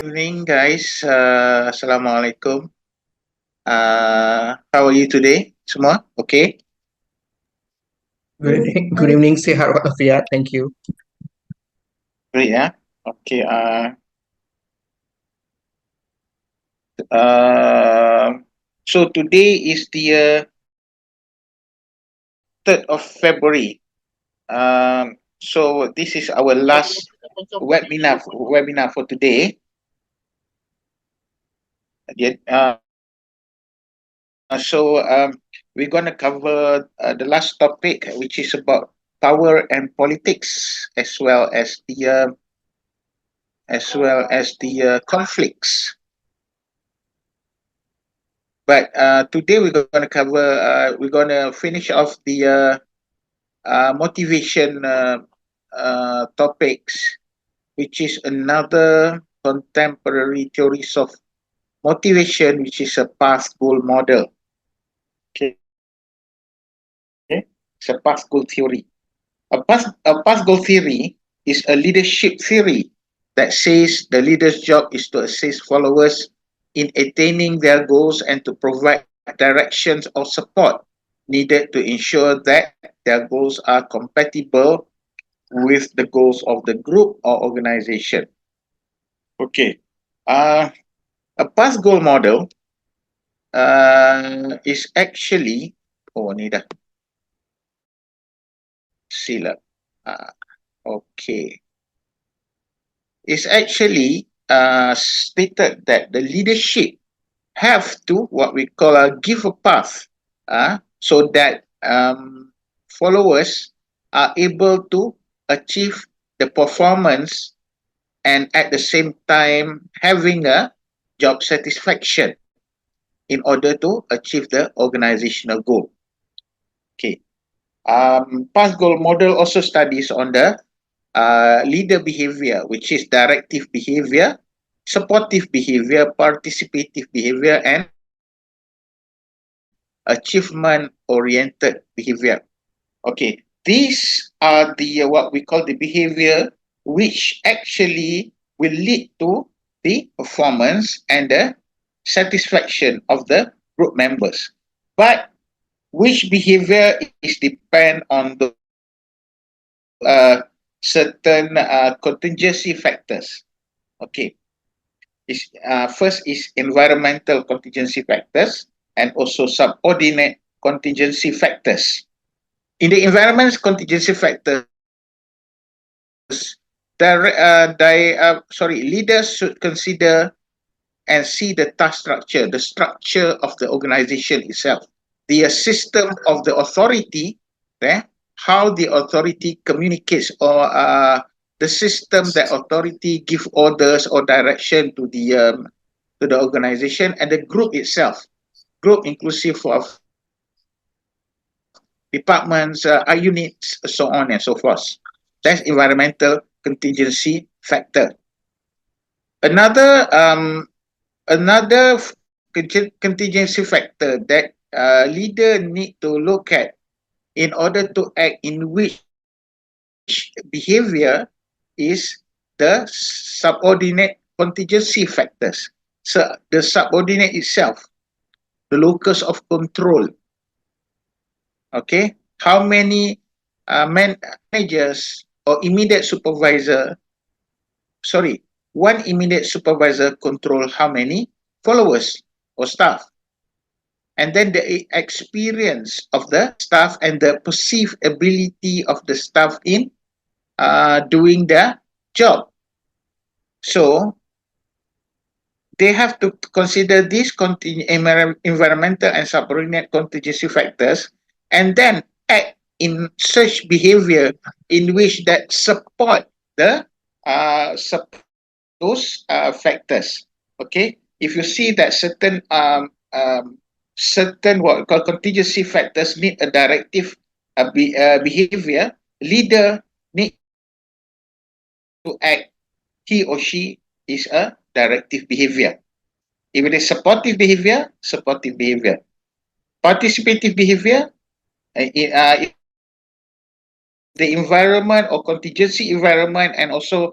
evening, guys. Assalamualaikum. How are you today? Semua okay? Good evening, Sehat Walafiat. Thank you. Great, yeah. Okay. Uh, so today is the 3rd of February. So this is our last webinar for today. We're going to cover the last topic, which is about power and politics, as well as the conflicts. But today we're going to cover. We're going to finish off the motivation topics, which is another contemporary theories of motivation, which is a past goal model. Okay, it's a past goal theory. A past goal theory is a leadership theory that says the leader's job is to assist followers in attaining their goals and to provide directions or support needed to ensure that their goals are compatible with the goals of the group or organization. Okay. A past goal model is actually, ni dah sila. Okay. It's actually stated that the leadership have to what we call give a path so that followers are able to achieve the performance and at the same time having a job satisfaction in order to achieve the organizational goal. Okay. Past goal model also studies on the leader behavior, which is directive behavior, supportive behavior, participative behavior, and achievement-oriented behavior. Okay, these are the what we call the behavior which actually will lead to the performance and the satisfaction of the group members. But which behavior is depend on the certain contingency factors. Okay, first is environmental contingency factors and also subordinate contingency factors. In the environment contingency factors, leaders should consider and see the task structure, the structure of the organization itself, the system of the authority, how the authority communicates, or the system that authority give orders or direction to the organization, and the group itself, group inclusive of departments, units, so on and so forth. That's environmental contingency factor. Another contingency factor that leader need to look at in order to act in which behavior is the subordinate contingency factors. So the subordinate itself, the locus of control. Okay, how many managers or immediate supervisor, one immediate supervisor control how many followers or staff, and then the experience of the staff and the perceived ability of the staff in doing their job. So they have to consider these environmental and subordinate contingency factors and then act in such behavior in which that support the those factors. Okay, if you see that certain what we call contingency factors need a directive behavior, leader need to act, he or she is a directive behavior. If it is supportive behavior, participative behavior, the environment or contingency environment and also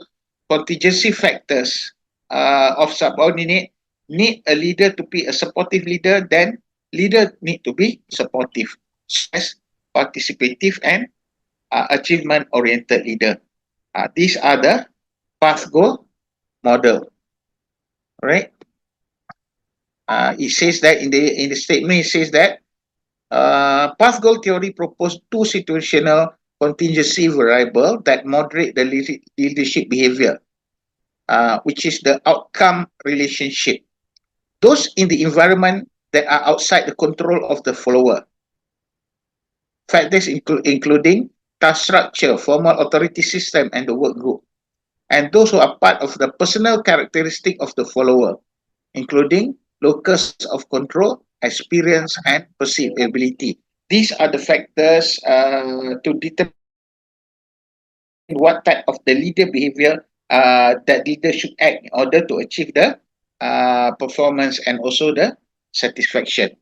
contingency factors of subordinate need a leader to be a supportive leader, then leader need to be supportive, as participative and achievement oriented leader. These are the path goal model. All right. It says that in the statement, it says that path goal theory proposed two situational contingency variable that moderate the leadership behavior, which is the outcome relationship. Those in the environment that are outside the control of the follower. Factors including task structure, formal authority system, and the work group. And those who are part of the personal characteristic of the follower, including locus of control, experience, and perceived ability. These are the factors to determine what type of the leader behavior that leader should act in order to achieve the performance and also the satisfaction.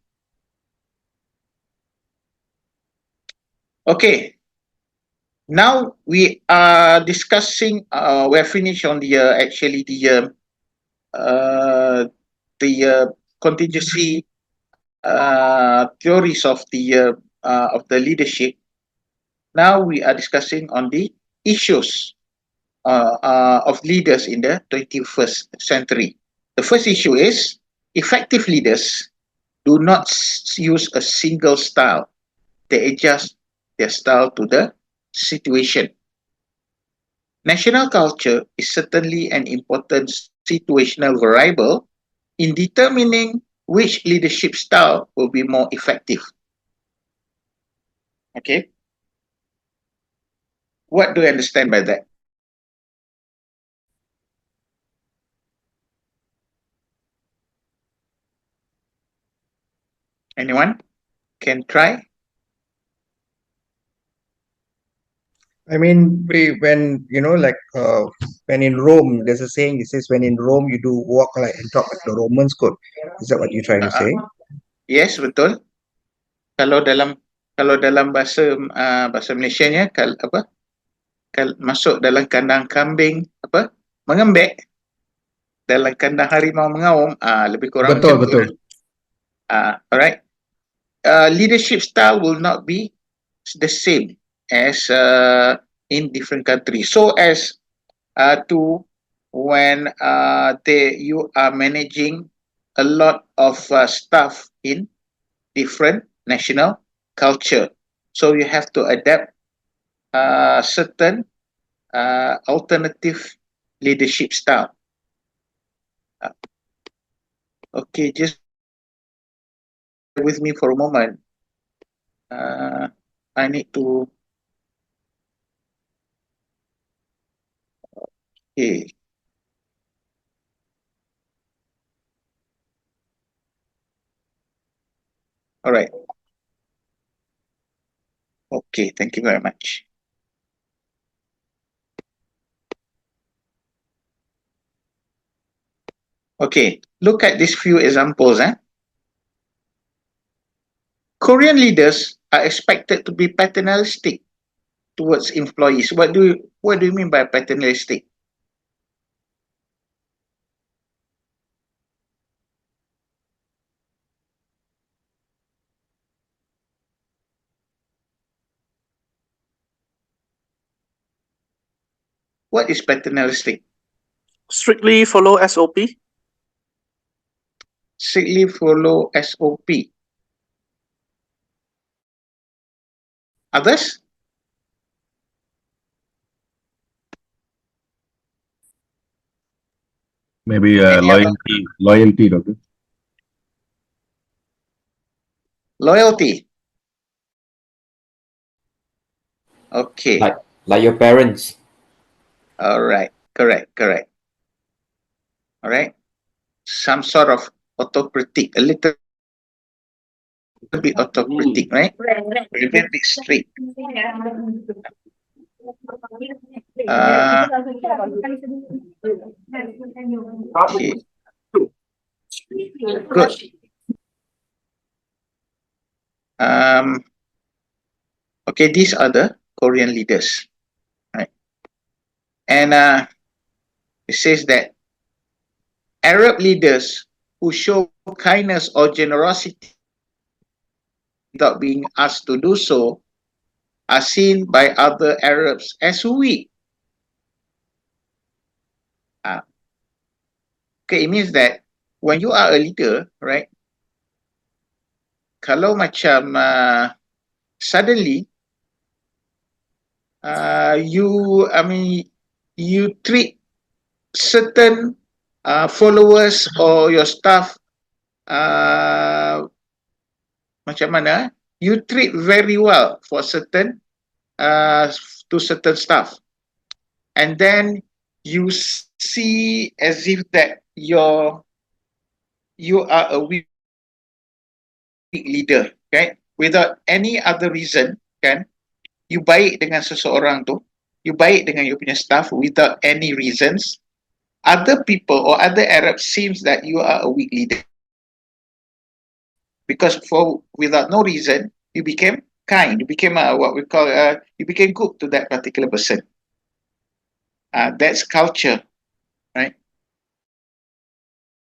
Okay. Now we are discussing. We're finished on the actually the contingency theories of the leadership. Now we are discussing on the issues of leaders in the 21st century. The first issue is effective leaders do not use a single style. They adjust their style to the situation. National culture is certainly an important situational variable in determining which leadership style will be more effective. Okay. What do you understand by that? Anyone can try? I mean, when when in Rome, there's a saying. It says, "When in Rome, you do walk like and talk like the Romans could." Is that what you're trying to say? Yes, betul. Kalau dalam bahasa Malaysianya, masuk dalam kandang kambing mengembek, dalam kandang harimau mengaum, lebih kurang Betul, macam betul. tu. Alright. Leadership style will not be the same as in different countries. So as to when you are managing a lot of staff in different national culture, so you have to adapt certain alternative leadership style. Okay, just with me for a moment. I need to. Okay. All right. Okay, thank you very much. Okay, look at these few examples. Korean leaders are expected to be paternalistic towards employees. What do you mean by paternalistic? What is paternalistic? Strictly follow SOP. Strictly follow SOP. Others? Maybe Any loyalty, Doctor. Loyalty. Okay. Like your parents. All right. Correct. All right. Some sort of autocritic, a little bit autocritic, right? A little bit strict. Okay. Good. Okay, these are the Korean leaders, right? And it says that Arab leaders who show kindness or generosity without being asked to do so are seen by other Arabs as weak. Okay, it means that when you are a leader, right? Kalau macam suddenly you treat certain followers or your staff macam mana? You treat very well for certain to certain staff, and then you see as if that you are a weak leader, okay? Without any other reason, kan? You baik dengan seseorang tu, you baik dengan you punya staff without any reasons. Other people or other Arabs seems that you are a weak leader because without no reason you became kind, you became what we call you became good to that particular person. That's culture, right?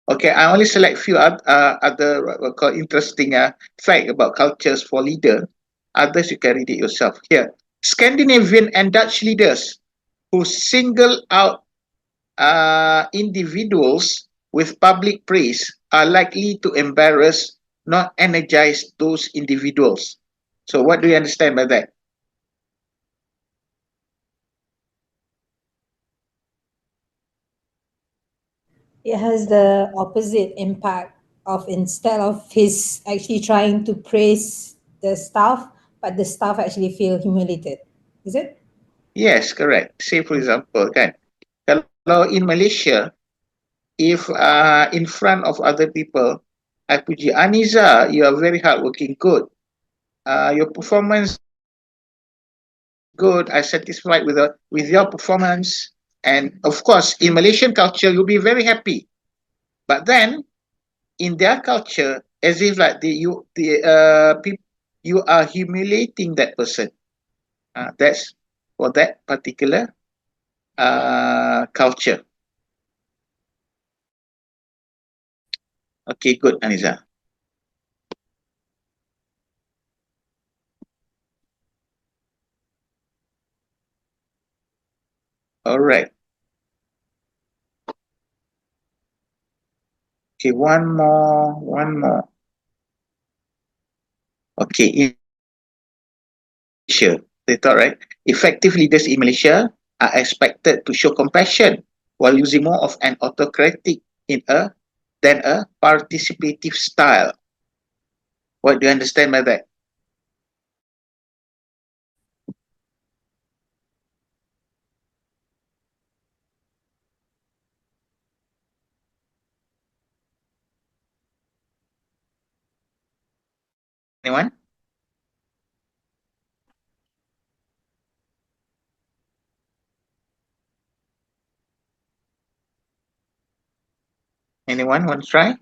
Okay, I only select few other what we call interesting fact about cultures for leader. Others you can read it yourself. Here, Scandinavian and Dutch leaders who single out individuals with public praise are likely to embarrass, not energize those individuals. So what do you understand by that? It has the opposite impact of, instead of his actually trying to praise the staff, but the staff actually feel humiliated. Is it? Yes, correct. Say for example, kan, kalau in Malaysia, if in front of other people, I puji Aniza, you are very hardworking, good. Your performance good. I satisfied with your performance, and of course, in Malaysian culture, you'll be very happy. But then, in their culture, as if like you are humiliating that person. That's for that particular culture. Okay, good, Aniza. All right. Okay, one more. Okay, in Malaysia, they thought, right? Effective leaders in Malaysia are expected to show compassion while using more of an autocratic than a participative style. What do you understand by that? Anyone? Anyone want to try?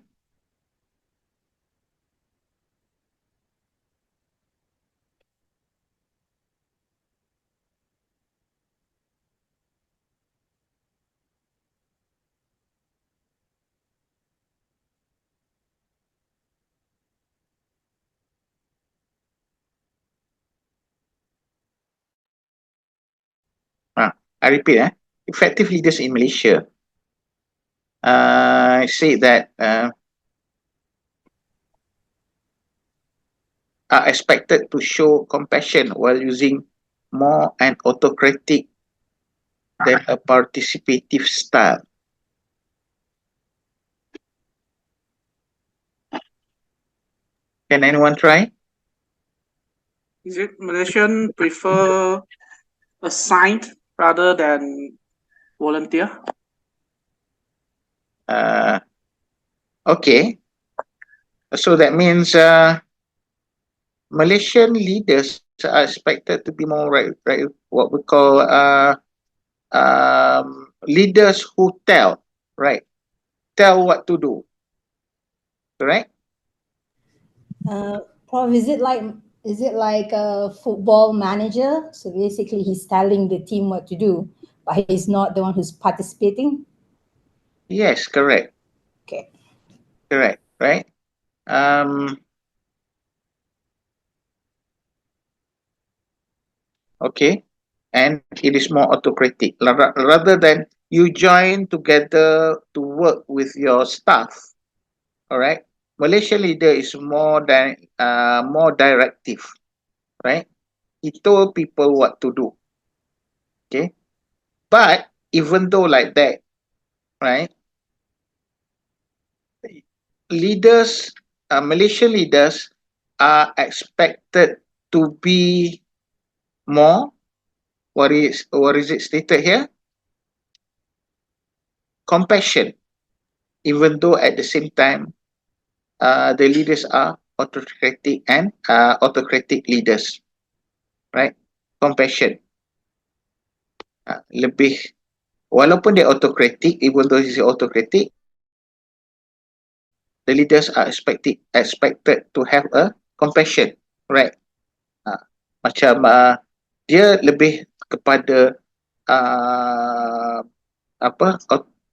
I repeat, effective leaders in Malaysia say that are expected to show compassion while using more an autocratic than a participative style. Can anyone try? Is it Malaysian prefer assigned rather than volunteer? Okay. So that means Malaysian leaders are expected to be more right what we call leaders who tell, right? Tell what to do. Correct? Prof, is it like a football manager? So basically he's telling the team what to do, but he's not the one who's participating? Yes, correct. Okay. Correct, right? Okay, and it is more autocratic rather than you join together to work with your staff. All right, Malaysian leader is more directive, right? He told people what to do. Okay, but even though like that, right? Leaders, Malaysian leaders are expected to be more. What is it stated here? Compassion, even though at the same time the leaders are autocratic and autocratic leaders, right? Compassion, lebih walaupun dia autocratic, even though he's autocratic, the leaders are expected to have a compassion, right? Macam dia lebih kepada uh, apa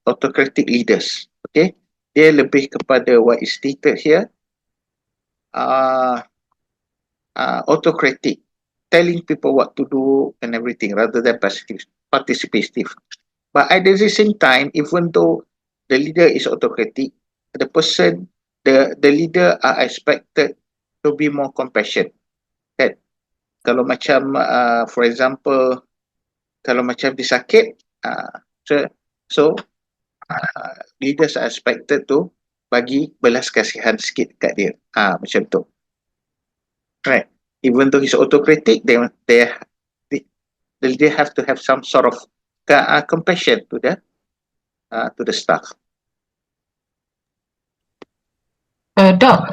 autocratic leaders, okay? Dia lebih kepada what is stated here, autocratic, telling people what to do and everything rather than participative. But at the same time, even though the leader is autocratic, the leader are expected to be more compassionate. Kan? Kalau macam, for example, kalau macam dia sakit, so leaders are expected to bagi belas kasihan sikit kat dia. Macam tu. Right. Even though he's autocratic, they have to have some sort of compassion to the staff. Dok,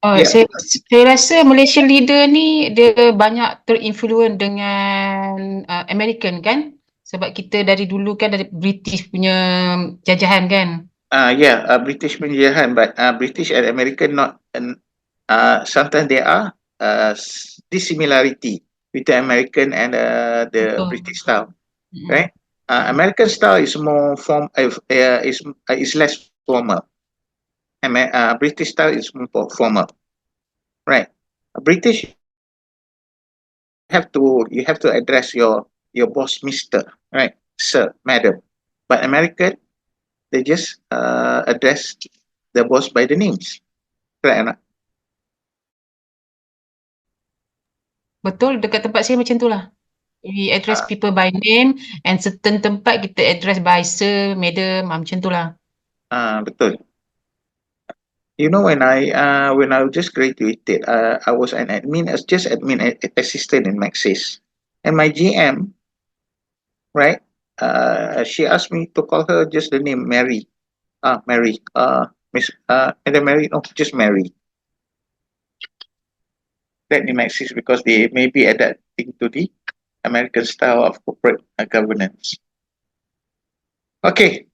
Yeah. saya rasa Malaysian leader ni dia banyak terinfluence dengan American kan? Sebab kita dari dulu kan dari British punya jajahan kan? British penjajahan, but British and American not. Sometimes there are dissimilarity with the American and the Betul. British style, right? American style is more is less formal. British style is more formal, right? British you have to address your boss, Mister, right, Sir, Madam. But American, they just address the boss by the names, right? Betul, dekat tempat saya macam tu lah. We address people by name and certain tempat kita address by sir, madam, macam tu lah. Betul. You know, when I just graduated, I was an admin, assistant in Maxis, and my GM, right? She asked me to call her just the name Mary. Mary. Miss. And then Mary. No, just Mary. That in Maxis because they may be adapting to the American style of corporate governance. Okay.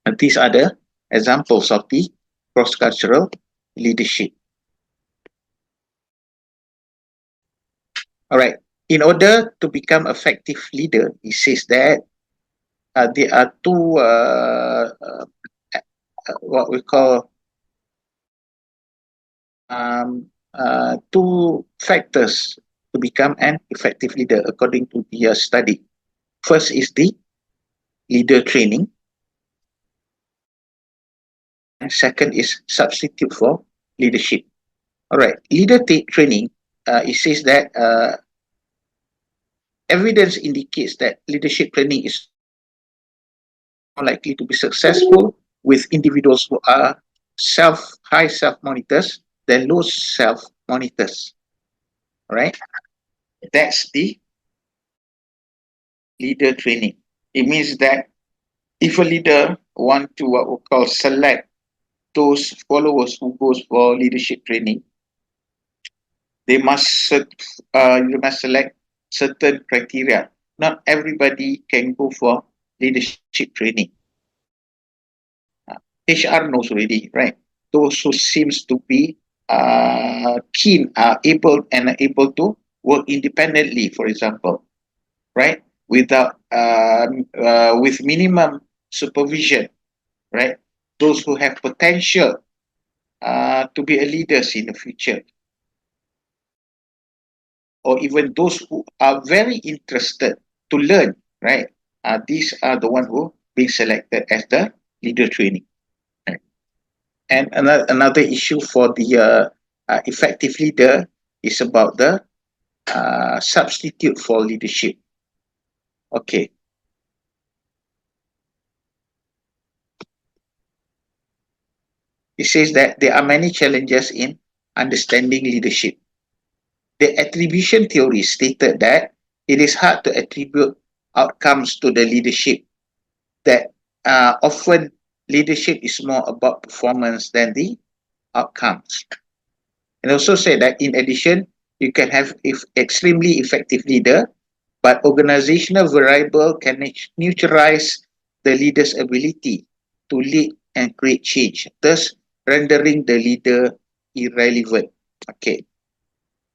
And these are the examples of the cross-cultural leadership. All right. In order to become effective leader, he says that there are two what we call two factors to become an effective leader according to the study. First is the leader training, and second is substitute for leadership. All right, leader training. It says that evidence indicates that leadership training is more likely to be successful with individuals who are high self-monitors than low self-monitors. All right, that's the leader training. It means that if a leader want to what we call select those followers who goes for leadership training, they must select certain criteria. Not everybody can go for leadership training. HR knows already, right? Those who seems to be keen are able to work independently, for example, right? Without with minimum supervision, right? those who have potential to be a leaders in the future, or even those who are very interested to learn, right? These are the one who being selected as the leader training. Right? And another issue for the effective leader is about the substitute for leadership. Okay. It says that there are many challenges in understanding leadership. The attribution theory stated that it is hard to attribute outcomes to the leadership, that often leadership is more about performance than the outcomes. And also say that in addition, you can have extremely effective leader, but organizational variable can neutralize the leader's ability to lead and create change, thus rendering the leader irrelevant. Okay.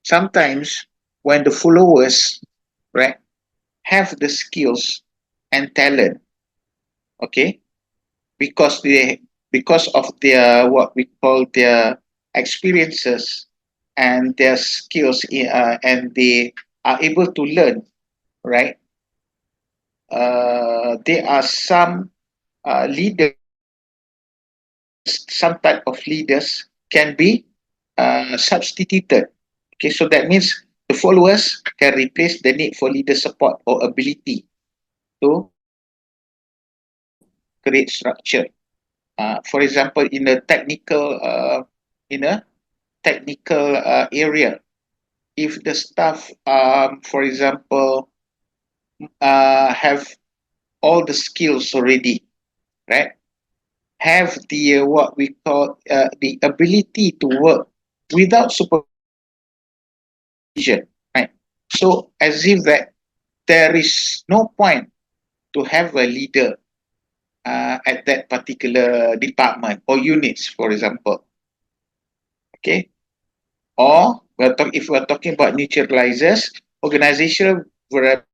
Sometimes when the followers, right, have the skills and talent, okay, because of their what we call their experiences and their skills, and they are able to learn, right? There are some leaders, some type of leaders can be substituted. Okay, so that means the followers can replace the need for leader support or ability to create structure. For example, in a technical area, if the staff, for example, have all the skills already, right? Have the what we call the ability to work without supervision, right? So as if that there is no point to have a leader at that particular department or units, for example. Okay, or if we're talking about neutralizers, organizational variable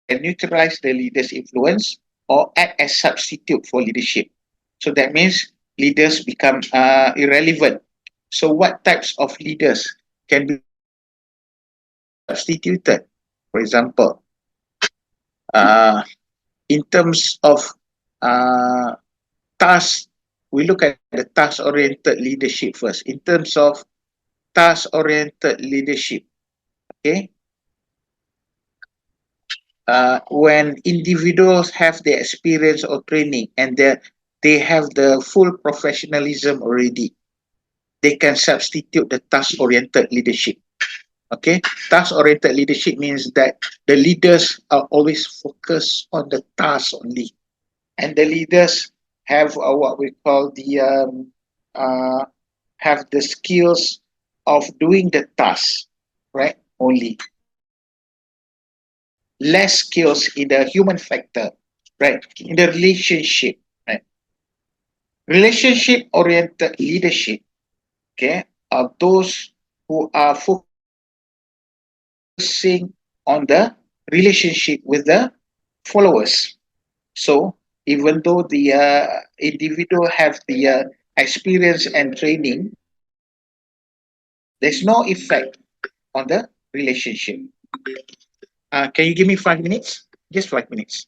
can neutralize the leader's influence or act as substitute for leadership. So that means leaders become irrelevant. So what types of leaders can be substituted? For example, in terms of task, we look at the task-oriented leadership first. In terms of task-oriented leadership, okay, when individuals have the experience or training and they have the full professionalism already, they can substitute the task-oriented leadership. Okay, task-oriented leadership means that the leaders are always focused on the task only, and the leaders have what we call the have the skills of doing the task, right? Only less skills in the human factor, right? In the relationship, right? Relationship-oriented leadership, okay, are those who are focusing on the relationship with the followers. So even though the individual have the experience and training, there's no effect on the relationship. Can you give me 5 minutes? Just 5 minutes.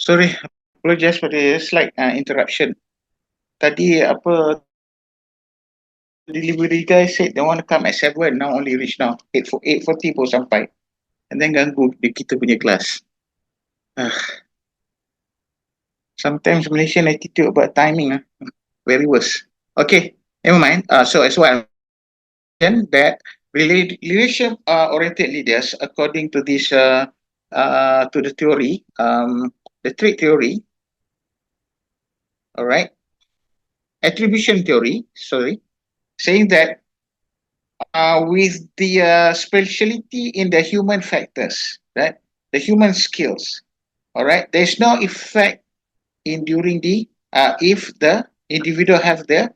Sorry, apologize for the slight interruption. Tadi apa delivery guy said they want to come at 7, now only reach now 8:40 pun sampai, and then ganggu kita punya kelas. Sometimes Malaysian attitude about timing very worse. Okay, never mind. So as what I mentioned, that relation oriented leaders, according to this to the theory, the trait theory, all right, attribution theory, sorry, saying that with the speciality in the human factors, right, the human skills, all right, there's no effect in during the if the individual have the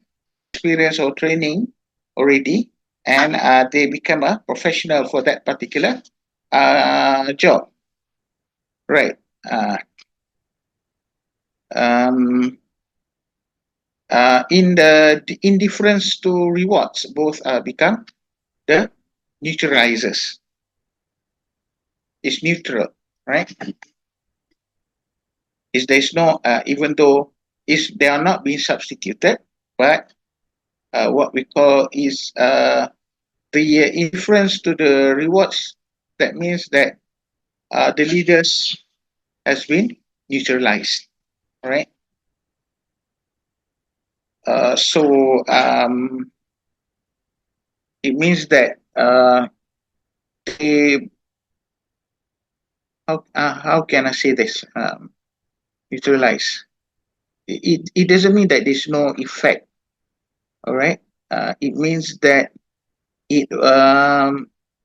experience or training already, and they become a professional for that particular job, right? In the indifference to rewards, both become the neutralizers. It's neutral, right? Is there's no even though is they are not being substituted, but what we call is the inference to the rewards. That means that the leaders has been neutralized, right? So it means that how can I say this? Neutralize. It doesn't mean that there's no effect. All right. It means that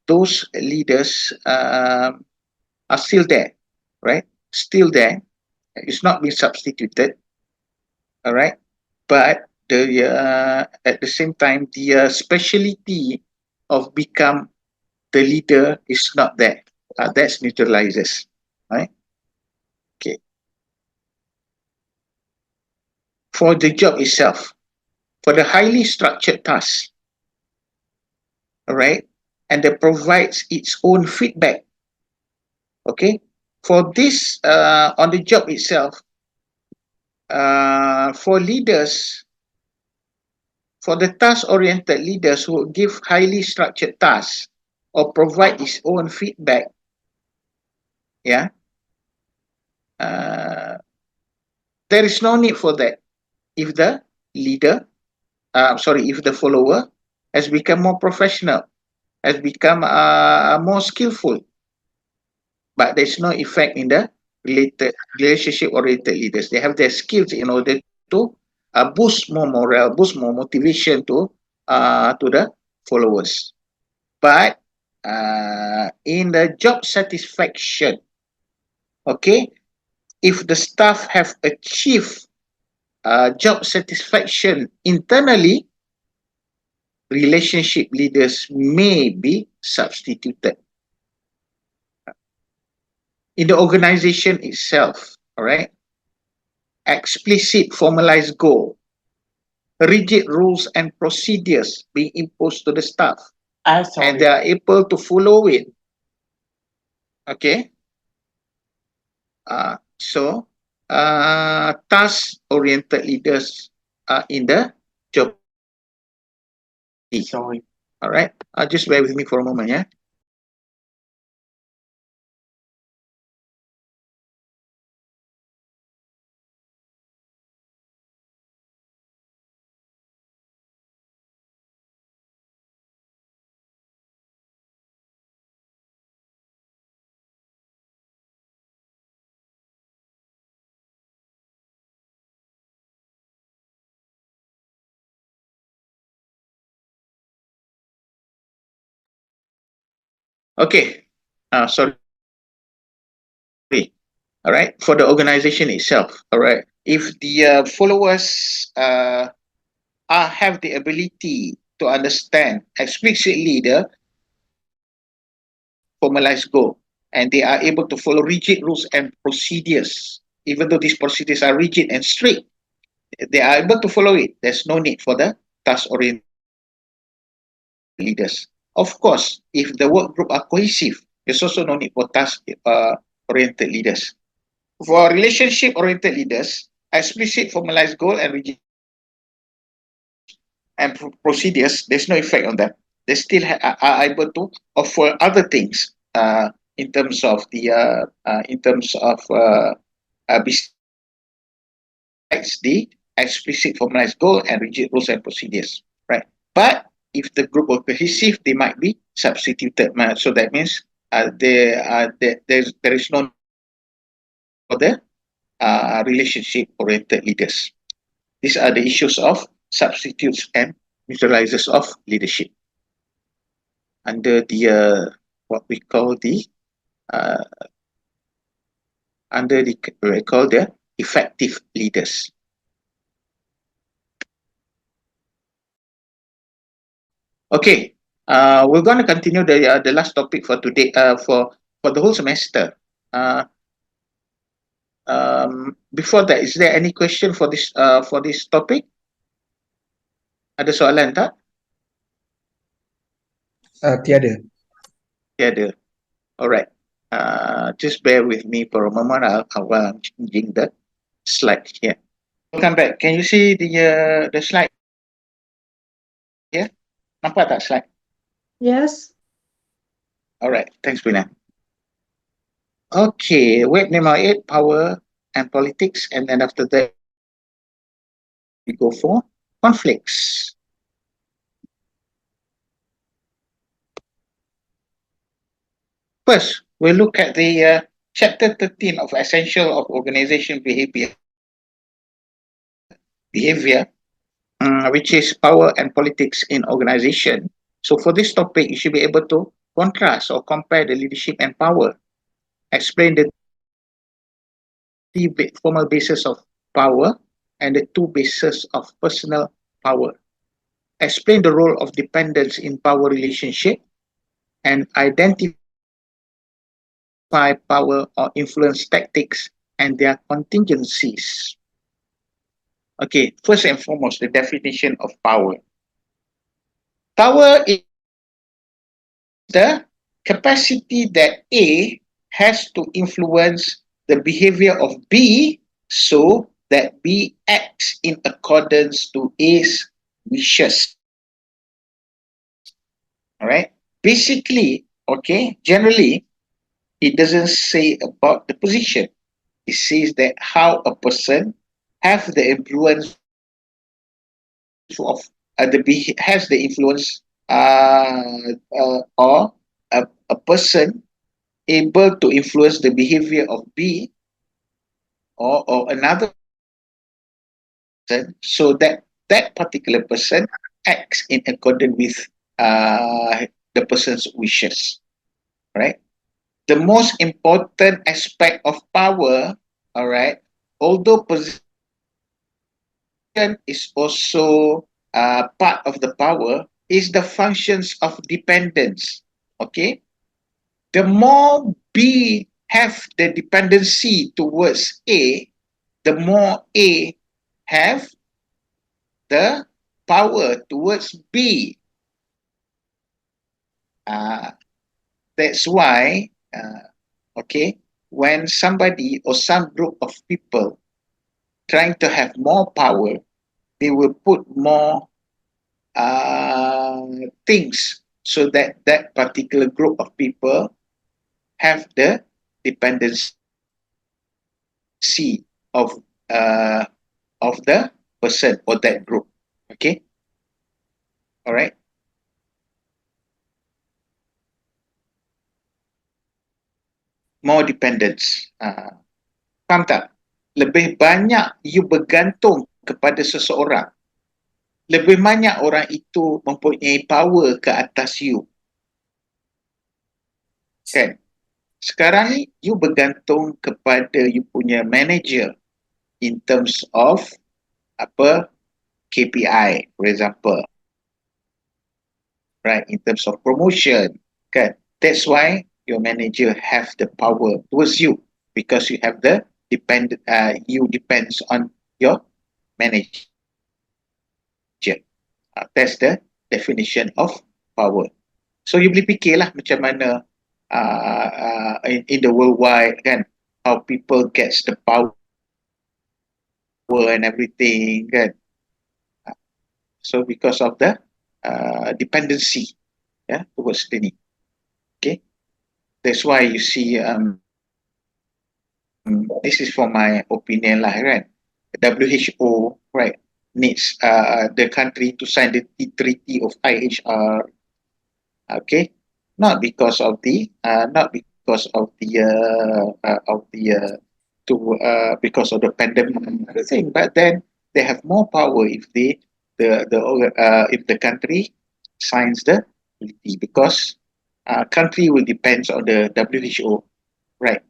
those leaders are still there, right? Still there. It's not been substituted. All right. But the at the same time, the speciality of become the leader is not there. That's neutralizes, right? Okay. For the job itself, for the highly structured task, all right, and that provides its own feedback. Okay, for this on the job itself, for leaders, for the task-oriented leaders who give highly structured tasks or provide its own feedback, yeah, there is no need for that if the leader, if the follower has become more professional, has become more skillful, but there's no effect in the relationship-oriented leaders. They have their skills in order to boost more morale, boost more motivation to the followers. But in the job satisfaction, okay, if the staff have achieved job satisfaction internally, relationship leaders may be substituted. In the organization itself, all right, explicit formalized goal, rigid rules and procedures being imposed to the staff, and they are able to follow it. Okay. So task-oriented leaders are in the job. Sorry. All right. Just bear with me for a moment, yeah. Okay. Sorry. All right. For the organization itself, all right. If the followers have the ability to understand explicitly the formalized goal, and they are able to follow rigid rules and procedures, even though these procedures are rigid and strict, they are able to follow it. There's no need for the task-oriented leaders. Of course, if the work group are cohesive, there's also no need for task-oriented leaders. For relationship-oriented leaders, explicit formalized goal and rigid and procedures, there's no effect on them. They still are able to offer other things in terms of the besides the explicit formalized goal and rigid rules and procedures, right? But if the group was cohesive, they might be substituted. So that means there is no for the relationship-oriented leaders. These are the issues of substitutes and neutralizers of leadership under the what we call the effective leaders. Okay, we're going to continue the last topic for today for the whole semester. Before that, is there any question for this topic? Ada soalan tak? Tiada. Tiada. All right. Just bear with me for a moment. I'm changing the slide here. Welcome back. Can you see the slide here? Nampak tak slide? Yes. All right. Thanks, Brina. Okay. Web number 8, power and politics, and then after that we go for conflicts. First, we'll look at the chapter 13 of Essential of Organization Behavior, which is power and politics in organization. So for this topic, you should be able to contrast or compare the leadership and power, explain the three formal bases of power and the two bases of personal power, explain the role of dependence in power relationship, and identify power or influence tactics and their contingencies. Okay, first and foremost, the definition of power. Power is the capacity that A has to influence the behavior of B so that B acts in accordance to A's wishes. All right. Basically, okay, generally, it doesn't say about the position. It says that how a person have the influence of has the influence or a person able to influence the behavior of B or another person so that that particular person acts in accordance with the person's wishes, right? The most important aspect of power, all right, although position is also part of the power, is the functions of dependence. Okay, the more B have the dependency towards A, the more A have the power towards B. That's why, okay, when somebody or some group of people trying to have more power, they will put more things so that that particular group of people have the dependency of the person or that group. Okay, all right. More dependence. Faham tak? Lebih banyak you bergantung kepada seseorang, lebih banyak orang itu mempunyai power ke atas you. Kan? Sekarang ni you bergantung kepada you punya manager in terms of apa KPI, for example, right? In terms of promotion, kan? That's why your manager have the power towards you because you have the you depends on your manager. That's the definition of power. So you boleh fikirlah macam mana in the worldwide kan, how people gets the power and everything, kan? So because of the dependency, yeah, towards the need. Okay, that's why you see this is for my opinion lah, right? WHO, right, needs the country to sign the treaty of IHR. Okay, not because of the because of the pandemic and everything, but then they have more power if if the country signs the treaty, because country will depends on the WHO, right?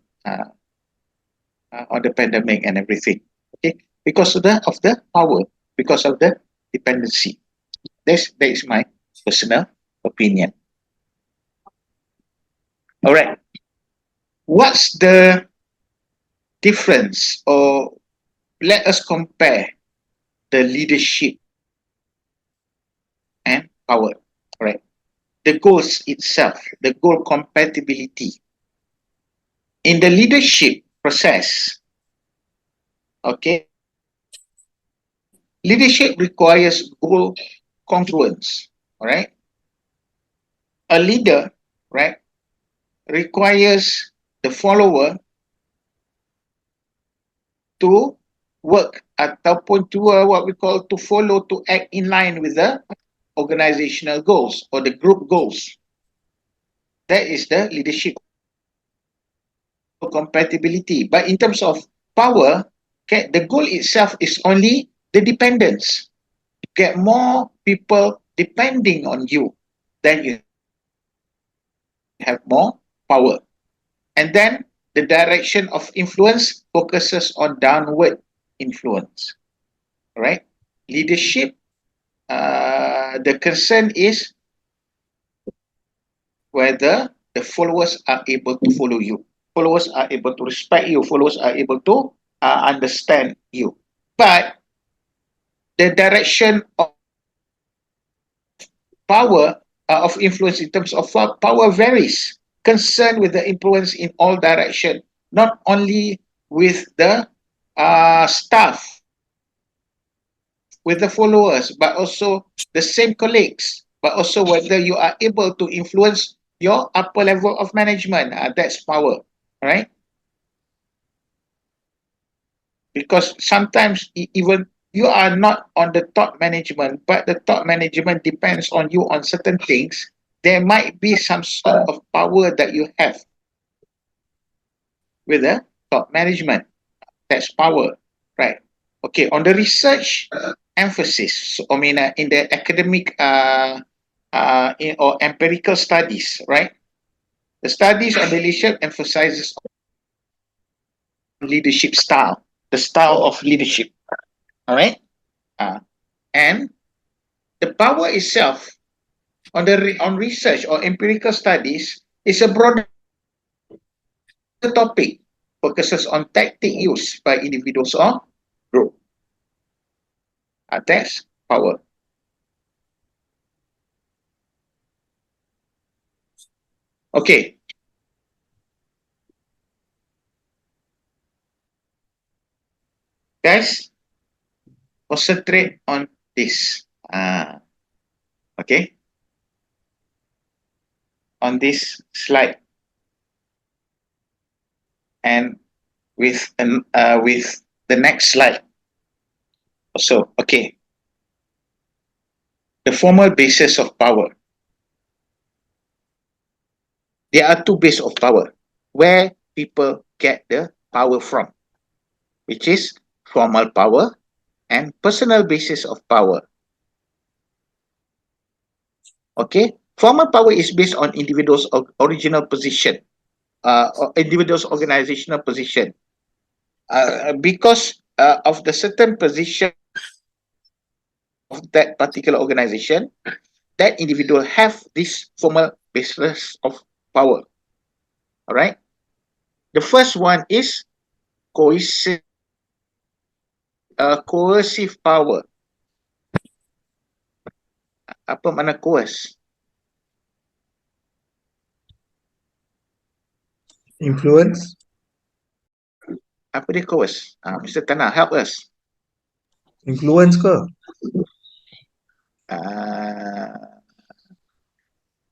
On the pandemic and everything. Okay, because of the power, because of the dependency. That is my personal opinion. All right. What's the difference, or let us compare the leadership and power, right? The goals itself, the goal compatibility. In the leadership process, okay, leadership requires goal congruence, all right? A leader, right, requires the follower to work ataupun to what we call to follow, to act in line with the organizational goals or the group goals. That is the leadership compatibility. But in terms of power, okay, the goal itself is only the dependence. Get more people depending on you, then you have more power. And then the direction of influence focuses on downward influence. Right? Leadership, the concern is whether the followers are able to follow you. Followers are able to respect you. Followers are able to understand you. But the direction of power, of influence in terms of power varies. Concerned with the influence in all direction, not only with the staff, with the followers, but also the same colleagues, but also whether you are able to influence your upper level of management. That's power, right? Because sometimes even you are not on the top management, but the top management depends on you on certain things. There might be some sort of power that you have with the top management. That's power, right? Okay, on the research emphasis, so, I mean, in the academic or empirical studies, right? The studies on the leadership emphasizes leadership style, the style of leadership, all right? And the power itself on research or empirical studies is a broader topic, focuses on tactic used by individuals or group. That's power. Okay. Guys, concentrate on this. Okay. On this slide. And with the next slide. So, okay. The formal basis of power. There are two bases of power where people get the power from, which is formal power and personal basis of power. Okay, formal power is based on individuals' original position, individuals' organizational position. Because of the certain position of that particular organization, that individual have this formal basis of power. All right. The first one is coercive power. Apa makna coerce? Influence. Apa dia coerce? Mr. Tana, help us. Influence ke?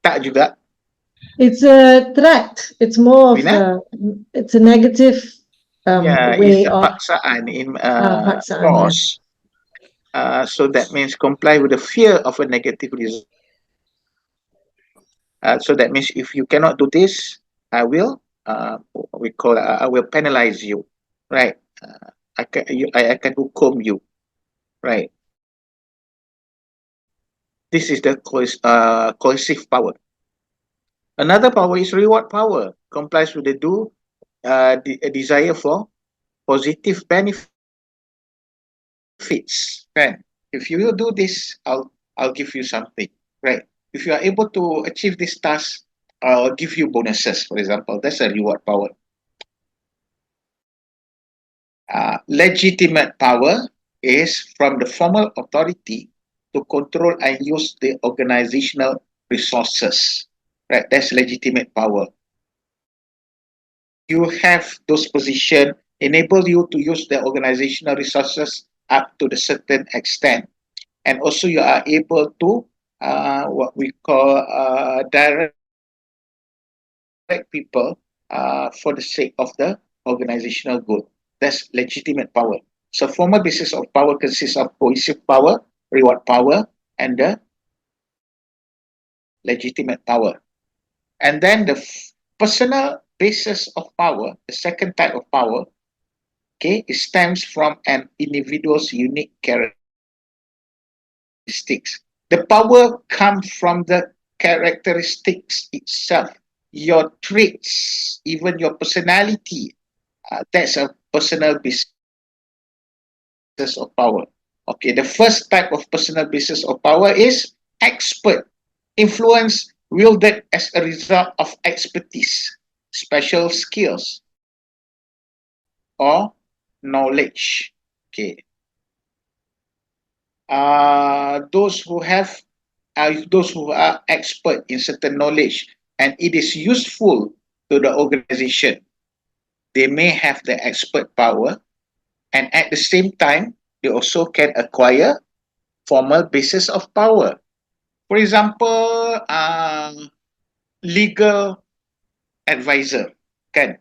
Tak juga. It's a threat. It's more of Wina? it's a negative Yeah, way it's a of paksaan in paksaan, yeah. force. So that means comply with the fear of a negative result. So that means if you cannot do this, I will I will penalize you, right? I can hukum you, right? This is the coercive power. Another power is reward power. Complies with the desire for positive benefits. Right? If you will do this, I'll give you something. Right? If you are able to achieve this task, I'll give you bonuses. For example, that's a reward power. Legitimate power is from the formal authority to control and use the organizational resources. Right? That's legitimate power. You have those positions enable you to use the organizational resources up to the certain extent, and also you are able to what we call direct people for the sake of the organizational good. That's legitimate power. So formal basis of power consists of coercive power, reward power, and the legitimate power. And then the personal basis of power, the second type of power, okay, it stems from an individual's unique characteristics. The power comes from the characteristics itself, your traits, even your personality. That's a personal basis of power. Okay, the first type of personal basis of power is expert. Influence wielded as a result of expertise, special skills, or knowledge. Okay. Those who are expert in certain knowledge and it is useful to the organization, they may have the expert power, and at the same time they also can acquire formal basis of power. For example, legal advisor, kan?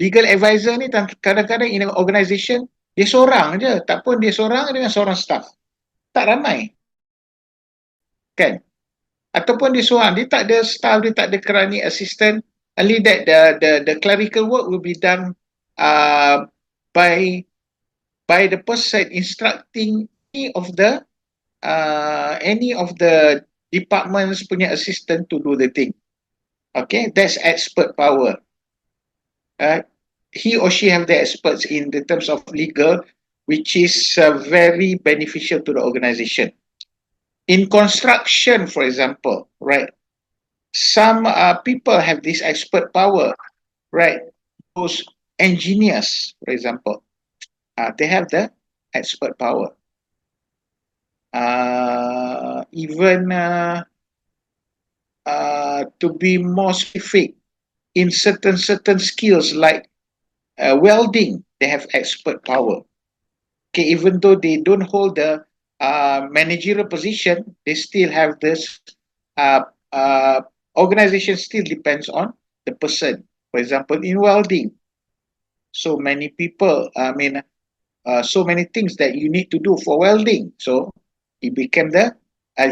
Legal advisor ni kadang-kadang in an organisation dia seorang je, tak pun dia seorang dengan seorang staff, tak ramai, kan? Ataupun dia seorang, dia tak ada staff, dia tak ada kerani assistant, only that the clerical work will be done by the person instructing any of the departments punya assistant to do the thing. Okay, that's expert power. He or she have the experts in the terms of legal, which is very beneficial to the organization. In construction, for example, right? Some people have this expert power, right? Those engineers, for example, they have the expert power. Even to be more specific, in certain skills like welding, they have expert power. Okay, even though they don't hold the managerial position, they still have this. Organization still depends on the person. For example, in welding, so many people. So many things that you need to do for welding. So he became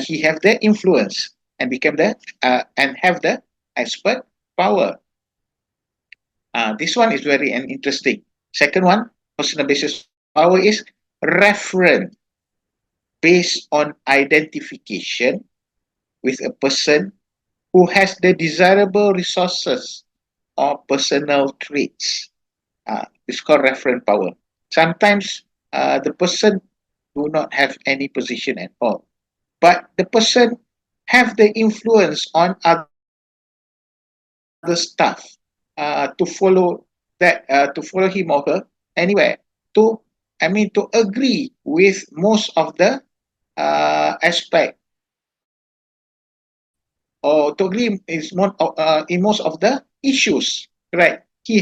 he have the influence and became and have the expert power. This one is very interesting. Second one, personal basis power is reference based on identification with a person who has the desirable resources or personal traits. It's called reference power. Sometimes the person do not have any position at all, but the person have the influence on other staff to follow him or her anywhere, to agree with most of the aspect, or to agree in most of the issues, right? He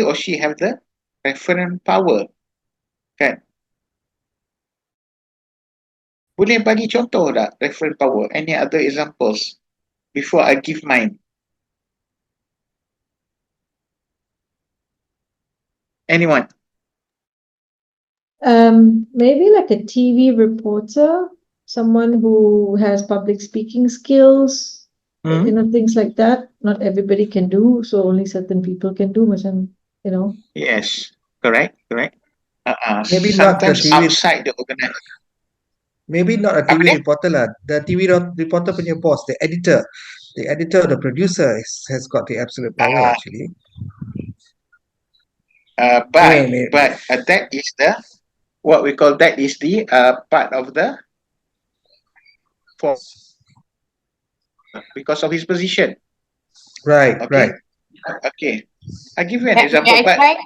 or she have the reference power, kan? Boleh bagi contoh tak reference power? Any other examples before I give mine? Anyone? Maybe like a TV reporter, someone who has public speaking skills, Hmm? things like that. Not everybody can do, so only certain people can do, macam, Yes, correct. Maybe not the Sometimes TV, outside the organization. maybe not a Apa TV dia? reporter lah. The TV reporter punya boss, the editor, the producer has got the absolute power actually. Anyway, But that is the what we call that is the part of the for because of his position. right, Okay. right. Okay. I give you an May example, I but try?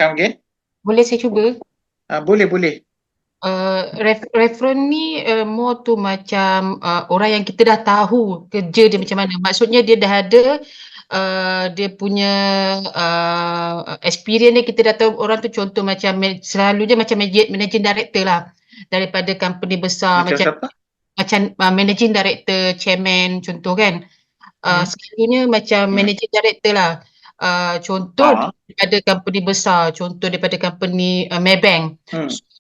come again. Boleh saya cuba? Boleh. Reference ni more tu macam orang yang kita dah tahu kerja dia macam mana. Maksudnya dia dah ada dia punya experience dia, kita dah tahu orang tu, contoh macam selalunya macam managing director lah daripada company besar, Macam siapa? macam managing director, chairman contoh kan. Selalunya macam managing director lah. Contoh daripada company besar, contoh daripada company Maybank.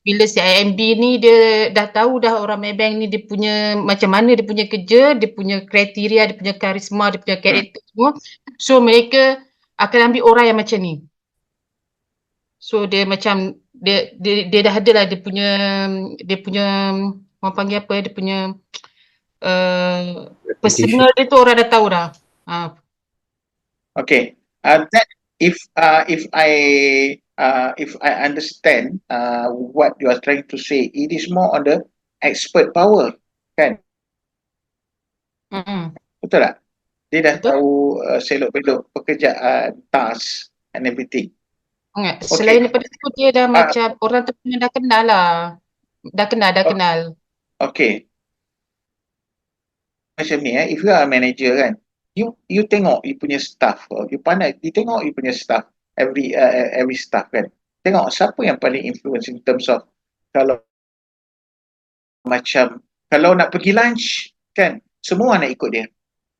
Bila si IMB ni dia dah tahu dah orang Maybank ni dia punya macam mana dia punya kerja, dia punya kriteria, dia punya karisma, dia punya karakter semua. So mereka akan ambil orang yang macam ni. So dia macam dia dah ada lah dia punya orang panggil apa, dia punya personal dia tu orang dah tahu dah. Okay. That if I understand what you are trying to say, it is more on the expert power, kan? Betul tak? Dia dah Betul. tahu selok-belok pekerjaan, task and everything. Selain daripada tu dia dah macam orang tu dah kenal lah. Dah kenal. Okay. Macam ni if you are a manager kan, you tengok you punya staff, you pandai, you tengok you punya staff, every staff kan. Tengok siapa yang paling influence in terms of kalau nak pergi lunch kan, semua nak ikut dia.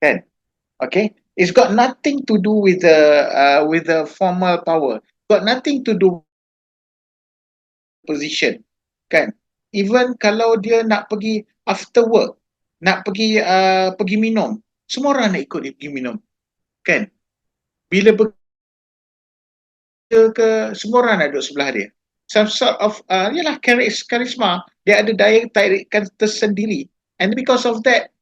Kan? Okay? It's got nothing to do with the formal power. Got nothing to do position. Kan? Even kalau dia nak pergi after work, nak pergi minum, semua orang nak ikut dia pergi minum, kan? Bila bekerja ke, semua orang nak duduk sebelah dia. Some sort of yalah karisma, dia ada daya tarikan tersendiri, and because of that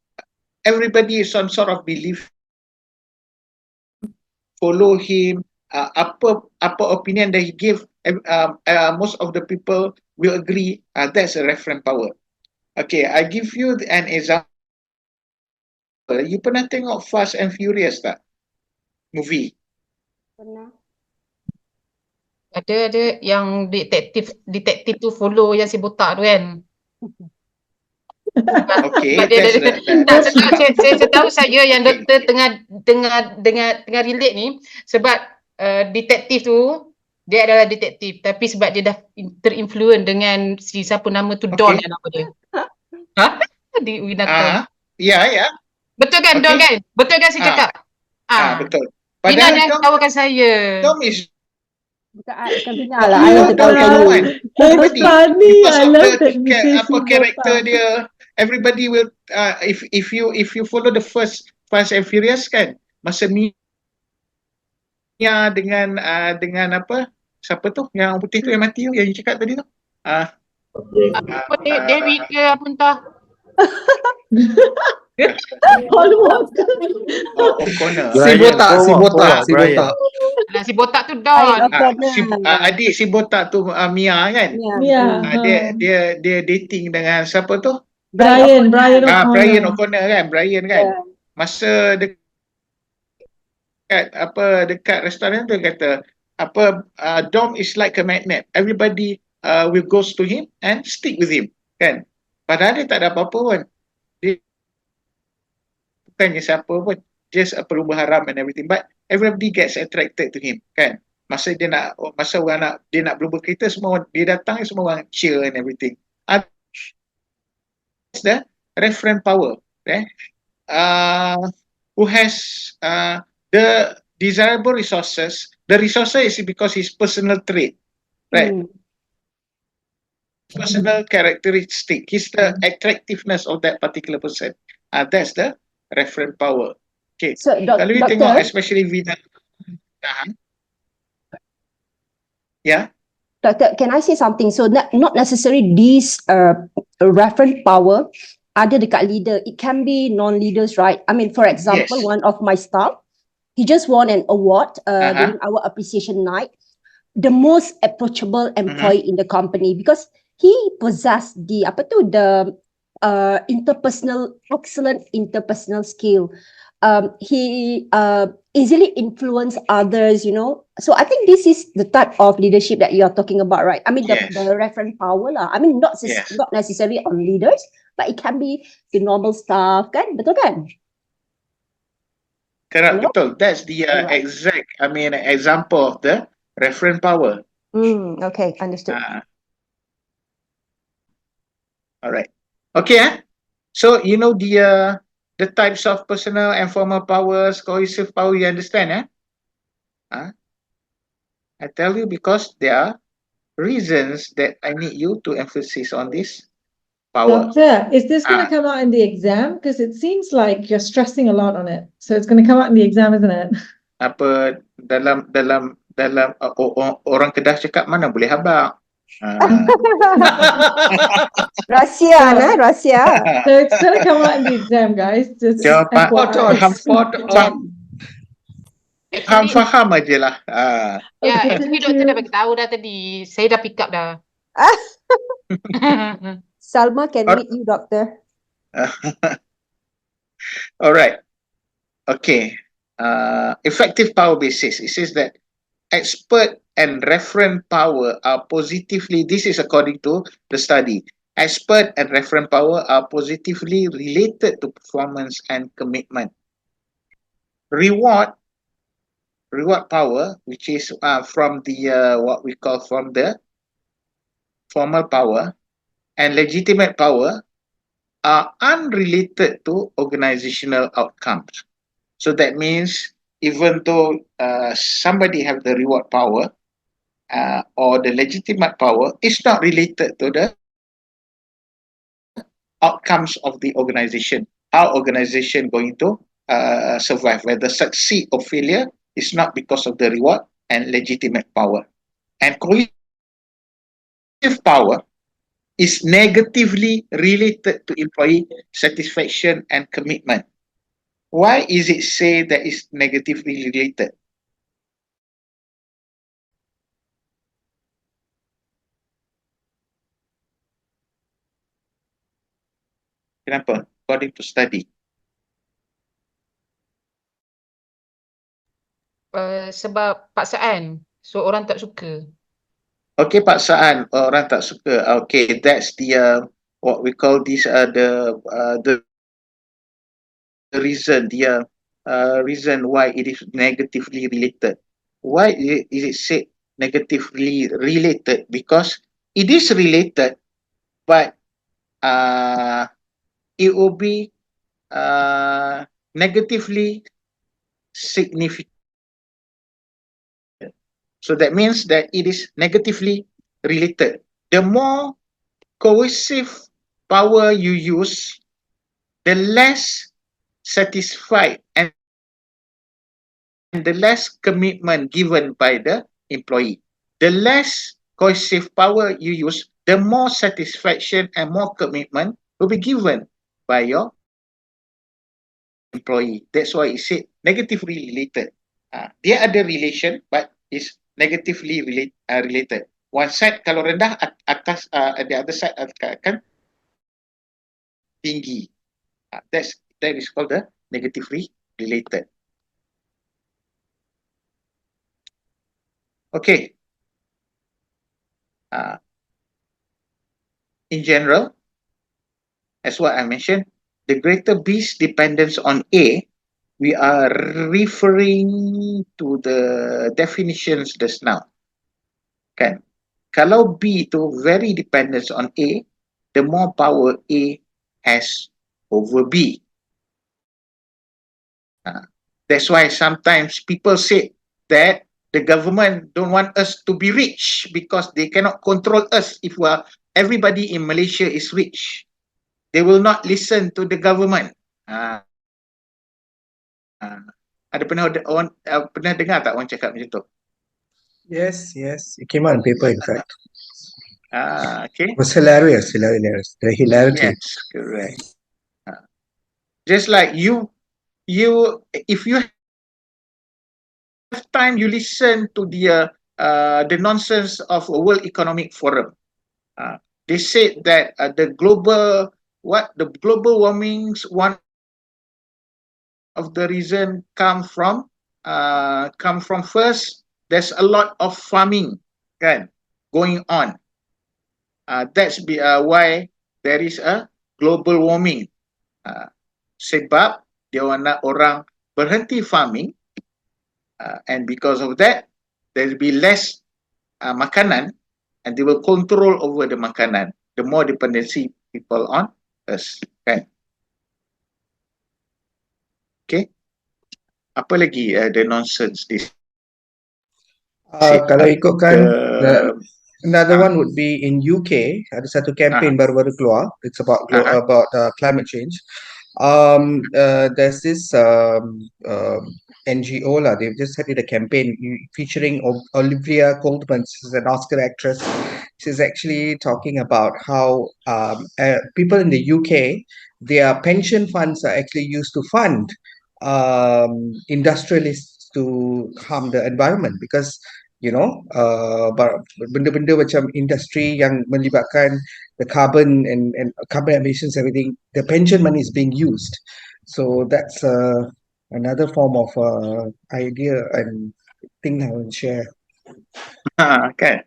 everybody is some sort of belief, follow him, apa opinion that he give, most of the people will agree. That's a reference power. Okay, I give you an example. You pernah tengok Fast and Furious tak? Movie. Pernah. Ada yang detektif tu follow yang si botak tu kan. Okay, saya tahu saja yang doktor tengah relate ni sebab detektif tu dia adalah detektif, tapi sebab dia dah terinfluence dengan si siapa nama tu, Don yang nama dia. Di Winata. Ya. Betul kan, Don kan? Betul kan saya cakap? Betul. Bina dah tahukan saya. Dom is Bukan Bina lah. I yang tahu It's funny. I love that you say si character botak. dia, everybody will if you follow the first Fast and Furious kan, masa Mia dengan apa? Siapa tu? Yang putih tu yang mati tu, yang you cakap tadi tu? Dewi ke apa entah. Paul Walker. Corner. Si botak. Si botak tu Don. Adik si botak tu Mia kan? Yeah. Dia dating dengan siapa tu? Brian Brian O'Connor. O'Connor kan? Brian kan? Masa dekat restoran tu kata Dom is like a magnet. Everybody will goes to him and stick with him, kan? Padahal dia tak ada apa-apa pun. Dia bukannya siapa pun, just perubah haram and everything, but everybody gets attracted to him, kan? masa orang dia nak berlumba kereta, semua dia datang, semua orang cheer and everything. That's the reference power, who has the desirable resources. The resources is because his personal trait, right? Personal characteristic, his the attractiveness of that particular person. That's the reference power. Okay. So, Kalau you tengok, Doctor, especially Vina. Yeah. Doctor, can I say something? So not necessarily these reference power ada dekat leader. It can be non-leaders, right? I mean, for example, Yes. one of my staff, he just won an award Uh-huh. during our appreciation night, the most approachable employee in the company, because he possessed the excellent interpersonal skill. He easily influence others, you know. So I think this is the type of leadership that you are talking about, right? I mean, Yes. the reference power lah. I mean, not Yes. not necessarily on leaders, but it can be the normal staff, kan? Betul kan? Correct, Hello? betul. That's the Alright. exact, example of the reference power. Okay, understood. All right. Okay. So you know the types of personal and formal powers, cohesive power. You understand? I tell you because there are reasons that I need you to emphasize on this power. Doctor, is this going to Ah. come out in the exam? Because it seems like you're stressing a lot on it. So it's going to come out in the exam, isn't it? Apa dalam orang Kedah cakap mana boleh habaq. Rahsia, nah, rahsia. So it's going to come out in the exam, guys. Just Jawapan FYI. faham aje lah. Ya, Okay, actually thank doktor dah you. bagi tahu dah tadi. Saya dah pick up dah. Salma can read you, Doctor. All right. Okay. Effective power basis. It says that expert and reference power are positively, this is according to the study, expert and reference power are positively related to performance and commitment. Reward power, which is from the what we call from the formal power, and legitimate power are unrelated to organizational outcomes. So that means even though somebody have the reward power or the legitimate power, it's not related to the outcomes of the organization. How organization going to survive, whether succeed or failure, is not because of the reward and legitimate power. And cohesive power is negatively related to employee satisfaction and commitment. Why is it say that it's negatively related? Kenapa? According to study. Sebab paksaan. So orang tak suka. Okay, paksaan orang tak suka. Okay, that's the what we call this the reason, the reason why it is negatively related. Why is it said negatively related? Because it is related, but it will be negatively significant. So that means that it is negatively related. The more coercive power you use, the less satisfied and the less commitment given by the employee. The less coercive power you use, the more satisfaction and more commitment will be given by your employee. That's why it said negatively related. Dia ada relation, but it's negatively related. One side kalau rendah, atas the other side akan tinggi. That is called the negatively related. Okay. In general, as what I mentioned, the greater B's dependence on A, we are referring to the definitions just now. Kan? Kalau B itu very dependent on A, the more power A has over B. That's why sometimes people say that the government don't want us to be rich because they cannot control us if everybody in Malaysia is rich. They will not listen to the government. Ada pernah dengar tak orang cakap macam tu? Yes, yes. It came out in paper, in fact. Okay. It was hilarious. The hilarity. Yes, correct. Just like you, if you have time, you listen to the nonsense of a World Economic Forum. They said that the global warming's one of the reason come from first, there's a lot of farming going on. That's why there is a global warming. Sebab dia nak orang berhenti farming, and because of that there will be less makanan, and they will control over the makanan. The more dependency people on us, kan? Okay. Apa lagi the nonsense this? Kalau ikutkan another one would be in UK. Ada satu campaign baru-baru keluar. It's about climate change. There's this NGO lah. They've just had a campaign featuring Olivia Colman. She's an Oscar actress. She's actually talking about how people in the UK, their pension funds are actually used to fund industrialists to harm the environment because benda-benda macam industri yang melibatkan the carbon and carbon emissions, everything, the pension money is being used. So that's another form of idea and thing I will share. Okay.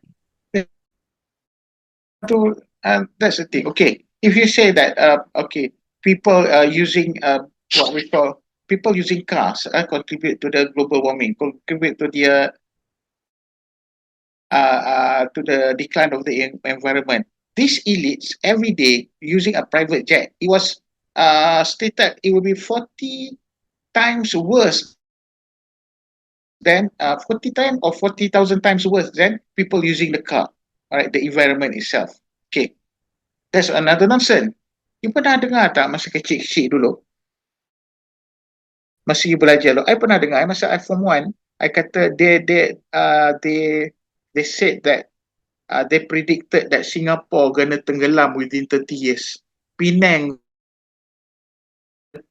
That's the thing. Okay, if you say that people using what we call people using cars contribute to the global warming, contribute to the decline of the environment. These elites every day using a private jet. It was stated it will be 40 times worse than 40 times or 40,000 times worse than people using the car. Alright, the environment itself. Okay, that's another nonsense. You pernah dengar tak masa kecil-kecil dulu? Masa you belajar dulu, I pernah dengar masa I form 1, I kata they said that they predicted that Singapore gonna tenggelam within 30 years. Penang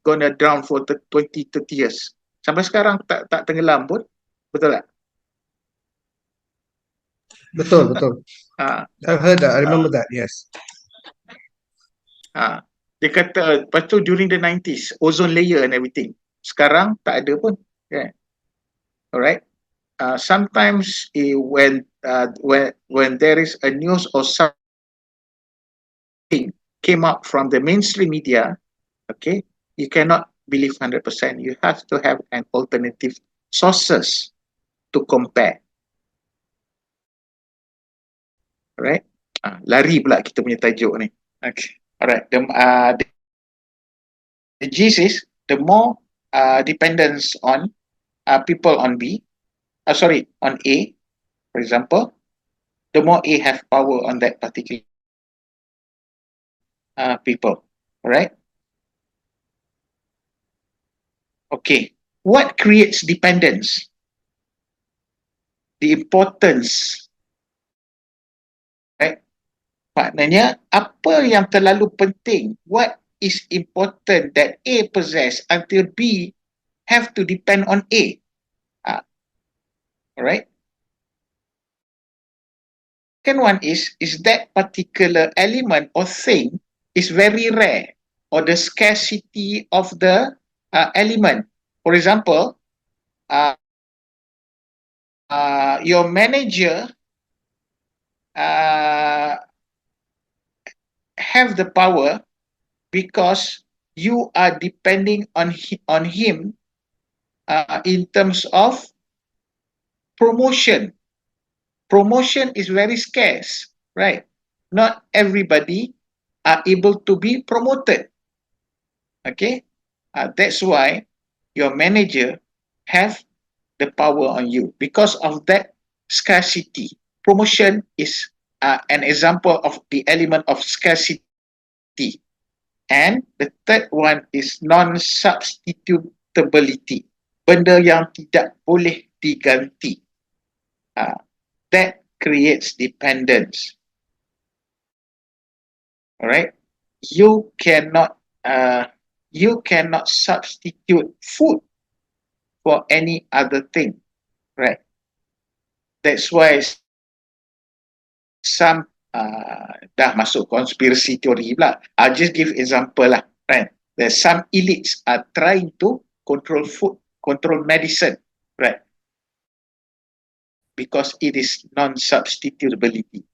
gonna drown for 20-30 years. Sampai sekarang tak tenggelam pun. Betul tak? Betul. I've heard that. I remember that. Yes. Dia kata lepas tu during the 90s, ozone layer and everything. Sekarang tak ada pun. Yeah. Alright. Sometimes when there is a news or something came up from the mainstream media, okay, you cannot believe 100%. You have to have an alternative sources to compare. Alright. Lari pula kita punya tajuk ni. Okay. Alright. The gist is the more dependence on people on on A, for example, the more A have power on that particular people. Alright. Okay. What creates dependence? The importance. Right? Maknanya apa yang terlalu penting? What is important that A possess until B have to depend on A? Alright. Second one is that particular element or thing is very rare, or the scarcity of the element. For example, your manager have the power because you are depending on him in terms of promotion. Promotion is very scarce, right? Not everybody are able to be promoted. Okay, that's why your manager have the power on you because of that scarcity. Promotion is an example of the element of scarcity. And the third one is non-substitutability. Benda yang tidak boleh diganti. That creates dependence. Alright, you cannot substitute food for any other thing, right? That's why some dah masuk conspiracy theory pula. I'll just give example lah, right? There's some elites are trying to control food, control medicine, right? Because it is non-substitutability.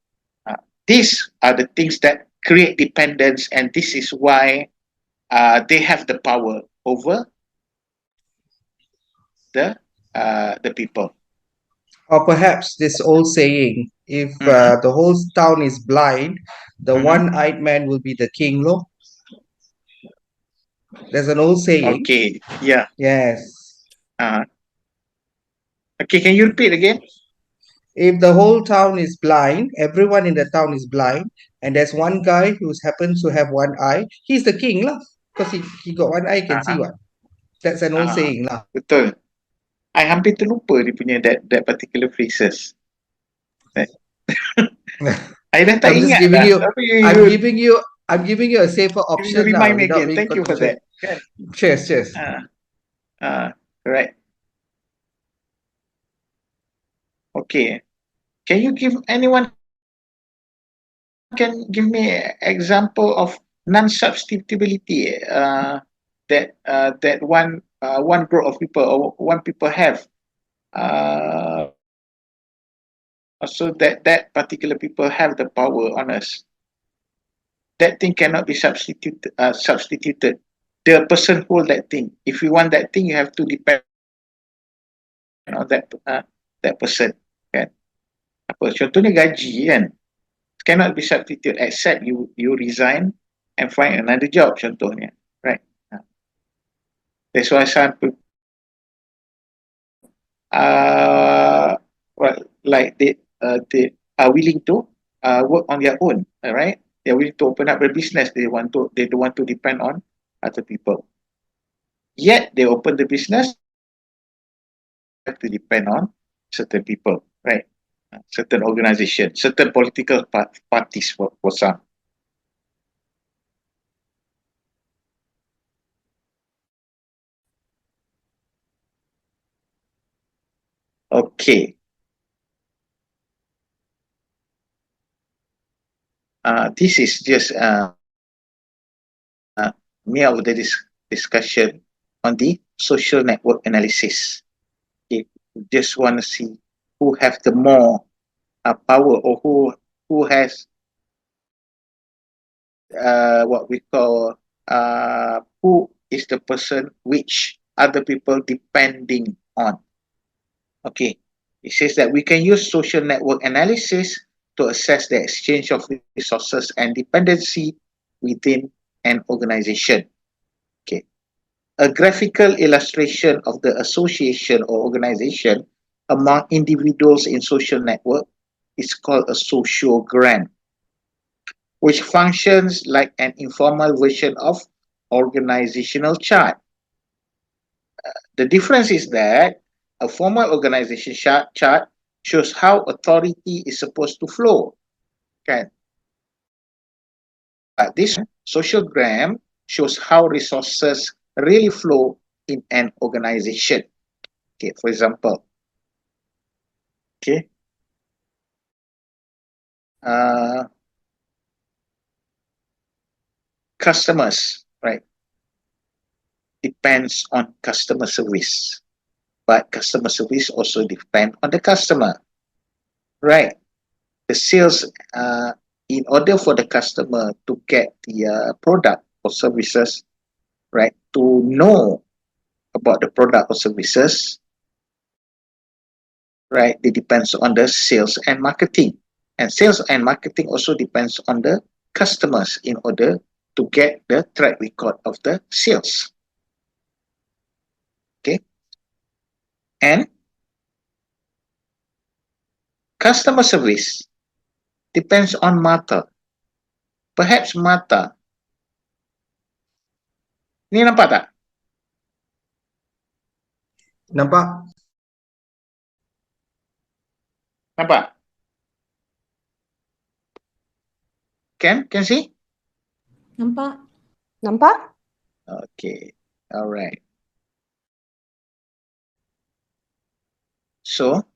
These are the things that create dependence, and this is why they have the power over the people. Or perhaps this old saying, if the whole town is blind, the one-eyed man will be the king, lo. There's an old saying. Okay, yeah. Yes. Okay, can you repeat again? If the whole town is blind, everyone in the town is blind, and there's one guy who happens to have one eye, he's the king lah. Because he got one eye, can see what. That's an old saying lah. Betul. I hampir terlupa dia punya that particular phrases. Right. I dah tak I'm just ingat giving dah. you, Tapi I'm giving you a safer option now. remind me without again. being Thank you for controversial. that. Cheers. Right. Okay. Can you give anyone can give me an example of non-substitutability that one group of people or one people have so that particular people have the power on us. That thing cannot be substituted. The person hold that thing. If you want that thing, you have to depend on that person. Kan? Apa? Contohnya gaji kan, cannot be substituted except you resign and find another job. Contohnya, right? That's why some people, like they are willing to work on their own. Right? They're willing to open up a business. They don't want to depend on other people. Yet they open the business have to depend on certain people, right? Certain organizations, certain political parties for some. Okay. This is just me of the discussion on the social network analysis. Okay. Just want to see who have the more power, or who has what we call who is the person which other people depending on. Okay, it says that we can use social network analysis to assess the exchange of resources and dependency within an organization. Okay, a graphical illustration of the association or organization among individuals in social network is called a sociogram, which functions like an informal version of organizational chart. The difference is that a formal organization chart shows how authority is supposed to flow. Okay. But this sociogram shows how resources really flow in an organization. Okay, for example. Okay. Customers, right, depends on customer service, but customer service also depend on the customer, right? The sales, in order for the customer to get the product or services, right, to know about the product or services, right? It depends on the sales and marketing. And sales and marketing also depends on the customers in order to get the track record of the sales. Okay. And customer service depends on Mata. Perhaps Mata. Ni nampak tak? Nampak? Nampak? Can see? Nampak? Nampak? Okay. All right. So,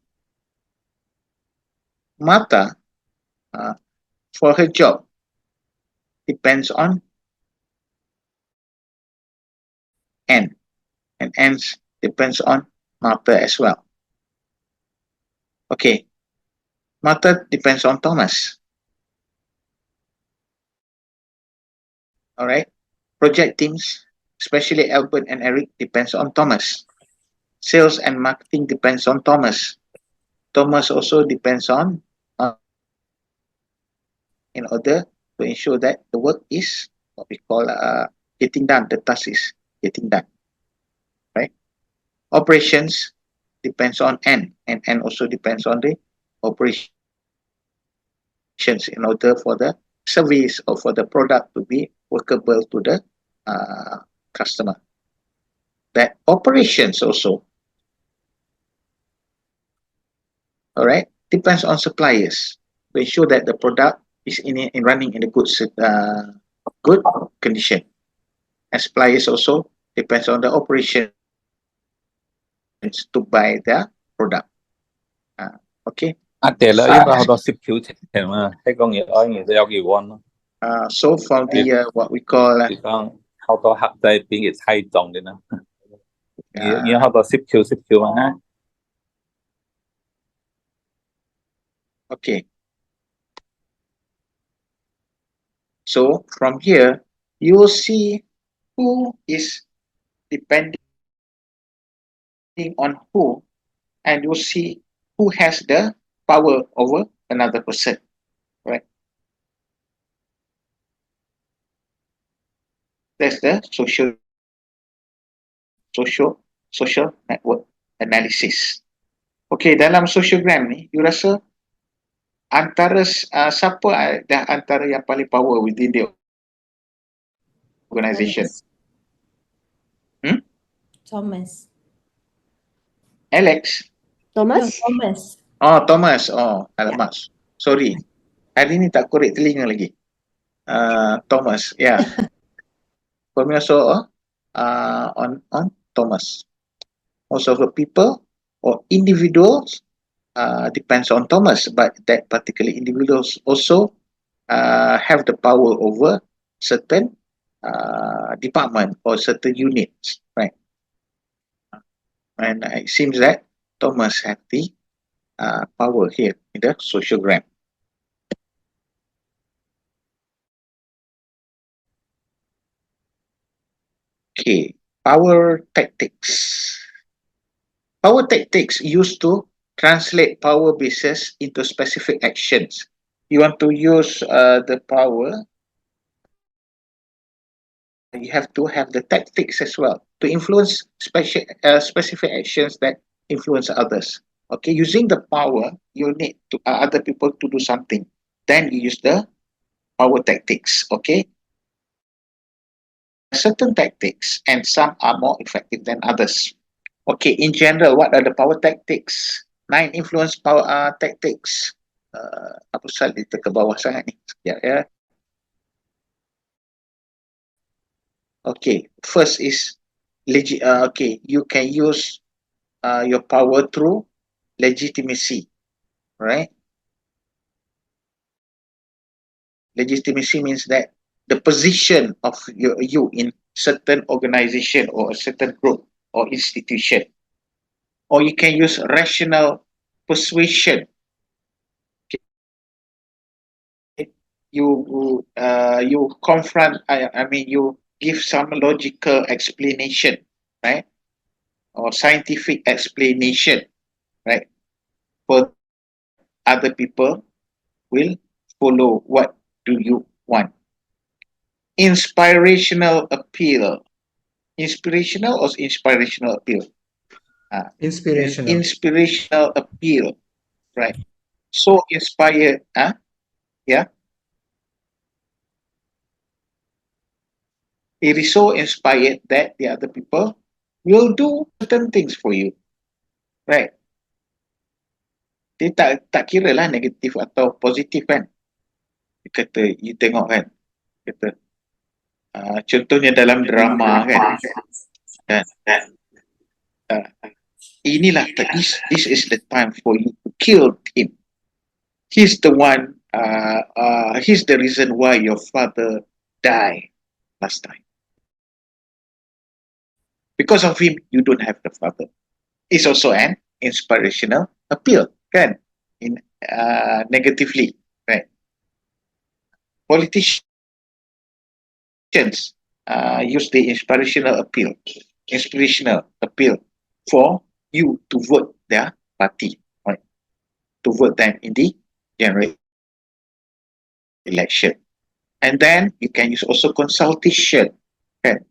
Mata, for her job, depends on N. And N depends on Mata as well. Okay. Mata depends on Thomas. All right. Project teams, especially Albert and Eric, depends on Thomas. Sales and marketing depends on Thomas. Thomas also depends on in order to ensure that the work is what we call getting done. The task is getting done. Right. Operations depends on N, and N also depends on the operations in order for the service or for the product to be workable to the customer. That operations also, all right, depends on suppliers to ensure that the product is in running in a good condition. And suppliers also depends on the operations to buy their product. Okay. Là因為好多攝條情啊，香港嘢可以都有幾彎咯。So from the what we call 講好多客仔變嘅太重嘅啦，而好多攝條啊。Okay. So from here, you will see who is depending on who, and you'll see who has the power over another person, right? That's the social network analysis. Okay, dalam sociogram ni, you rasa antara siapa dah antara yang paling power within the organization? Thomas. Alex? Thomas? No, Thomas. Oh, Thomas. Oh, alamak. Sorry. Hari ni tak korek telinga lagi. Thomas, yeah. For me also on Thomas. Most of the people or individuals depends on Thomas, but that particular individuals also have the power over certain department or certain units, right? And it seems that Thomas had the power here in the sociogram. Okay, power tactics. Power tactics used to translate power bases into specific actions. You want to use the power, you have to have the tactics as well to influence specific actions that influence others. Okay, using the power, you need to other people to do something. Then you use the power tactics. Okay, certain tactics and some are more effective than others. Okay, in general, what are the power tactics? 9 influence power tactics. Apa pasal dia ke bawah sangat ni? Sekejap ya. Okay, first is okay, you can use your power through legitimacy, right? Legitimacy means that the position of you in certain organization or a certain group or institution. Or you can use rational persuasion. Okay. You confront, I mean, you give some logical explanation, right? or scientific explanation, right? For other people will follow what do you want. Inspirational appeal. Inspirational or inspirational appeal? Inspirational. Inspirational appeal, right? So inspired, yeah. It is so inspired that the other people will do certain things for you, right? Dia tak kira lah negatif atau positif kan. Dia kata, you tengok kan, kata, contohnya dalam drama kan, inilah this is the time for you to kill him. He's the one, he's the reason why your father died last time. Because of him, you don't have the father. It's also an inspirational appeal, kan? In negatively, right? Politicians use the inspirational appeal for you to vote their party, right? To vote them in the general election. And then you can use also consultation, kan?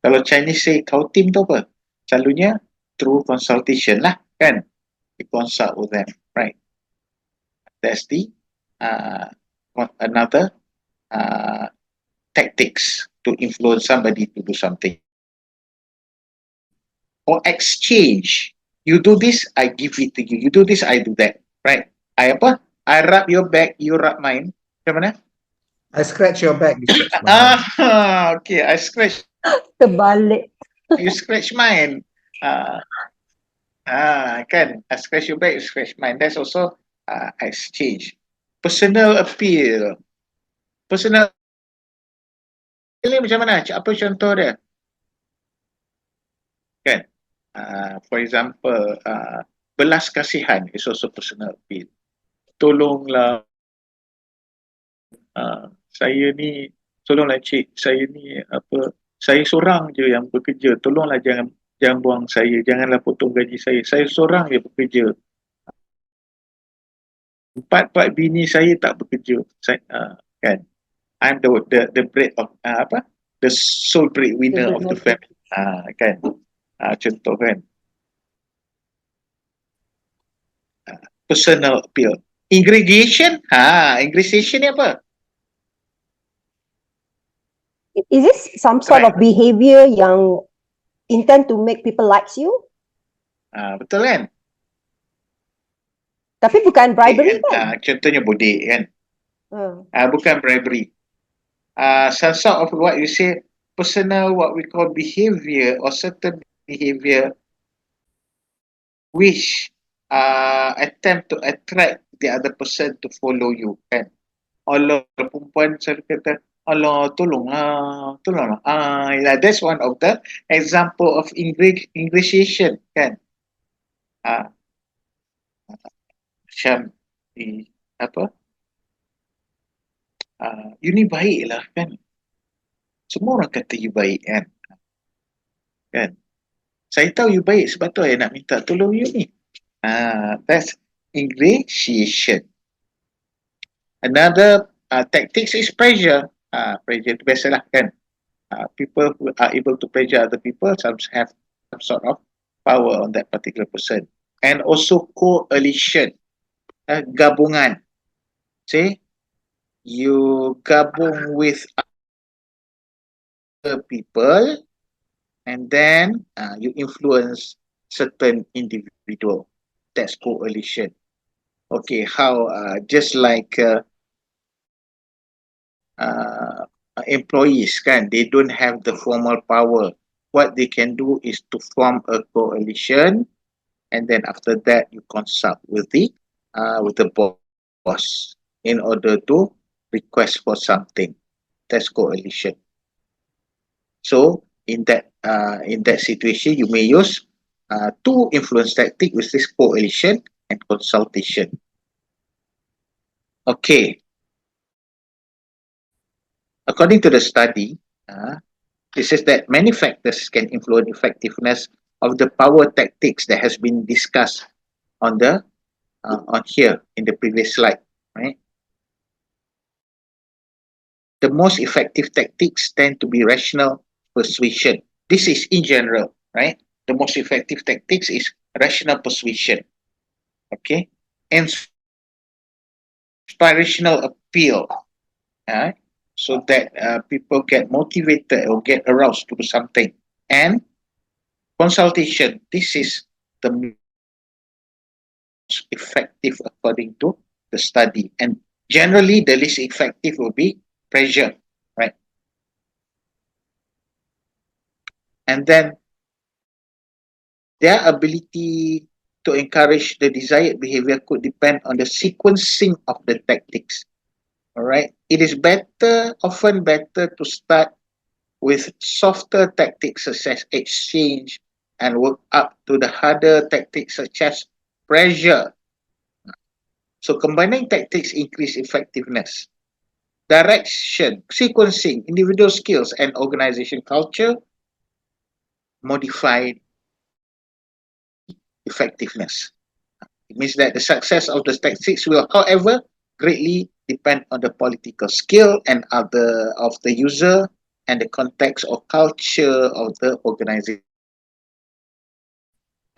Kalau Chinese say kau team tu apa? Selalunya through consultation lah, kan? You consult with them, right? That's the another tactics to influence somebody to do something. Or exchange. You do this, I give it to you. You do this, I do that, right? I apa? I rub your back, you rub mine. Macam mana? I scratch your back, you scratch mine. Okay, I scratch. Terbalik. You scratch mine. Kan? I scratch your back, you scratch mine. That's also exchange. Personal appeal. Personal appeal ni macam mana? Apa contoh dia? Kan? For example, belas kasihan is also personal appeal. Tolonglah saya ni, tolonglah cik, saya ni apa, saya seorang je yang bekerja, tolonglah jangan buang saya, janganlah potong gaji saya seorang je bekerja. Empat bini saya tak bekerja, kan? I'm the bread of the sole breadwinner of the family, kan? Contoh kan. Personal appeal. Ingredient ni apa? Is this some sort of behavior yang intend to make people likes you? Betul kan? Tapi bukan bribery kan? Contohnya bodek kan? Bukan bribery. Some sort of what you say, personal, what we call behavior or certain behavior which attempt to attract the other person to follow you, kan? Allah, perempuan saya kata, Allah, tolonglah. That's one of the example of ingratiation, kan? Macam apa? You ni baik lah, kan? Semua orang kata you baik, kan? Saya tahu you baik, sebab tu saya nak minta tolong you ni. That's ingratiation. Another tactics is pressure. Pressure tu biasalah kan. People who are able to pressure other people sometimes have some sort of power on that particular person. And also coalition, gabungan. See, you gabung with other people and then you influence certain individual. That's coalition. Okay, how just like employees kan, they don't have the formal power. What they can do is to form a coalition, and then after that you consult with the boss in order to request for something. That's coalition. So in that situation, you may use two influence tactics, which is coalition and consultation. Okay. According to the study, It says that many factors can influence effectiveness of the power tactics that has been discussed on the on here in the previous slide, right? The most effective tactics tend to be rational persuasion. This is in general, right? The most effective tactics is rational persuasion, okay? Inspirational appeal, right? So that people get motivated or get aroused to do something. And consultation, this is the most effective according to the study. And generally, the least effective will be pressure, right? And then their ability to encourage the desired behavior could depend on the sequencing of the tactics. All right. It is often better to start with softer tactics such as exchange and work up to the harder tactics such as pressure. So combining tactics increase effectiveness. Direction, sequencing, individual skills, and organization culture modify effectiveness. It means that the success of the tactics will, however, greatly depend on the political skill and other of the user and the context or culture of the organization.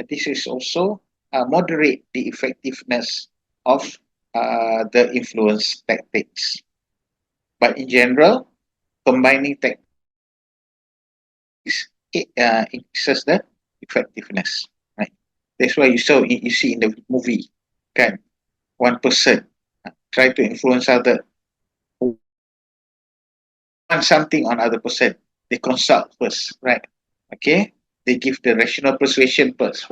This is also moderate the effectiveness of the influence tactics. But in general, combining tactics increases the effectiveness. Right? That's why you see in the movie, kan, one person try to influence other, want something on other person. They consult first, right? Okay, they give the rational persuasion first.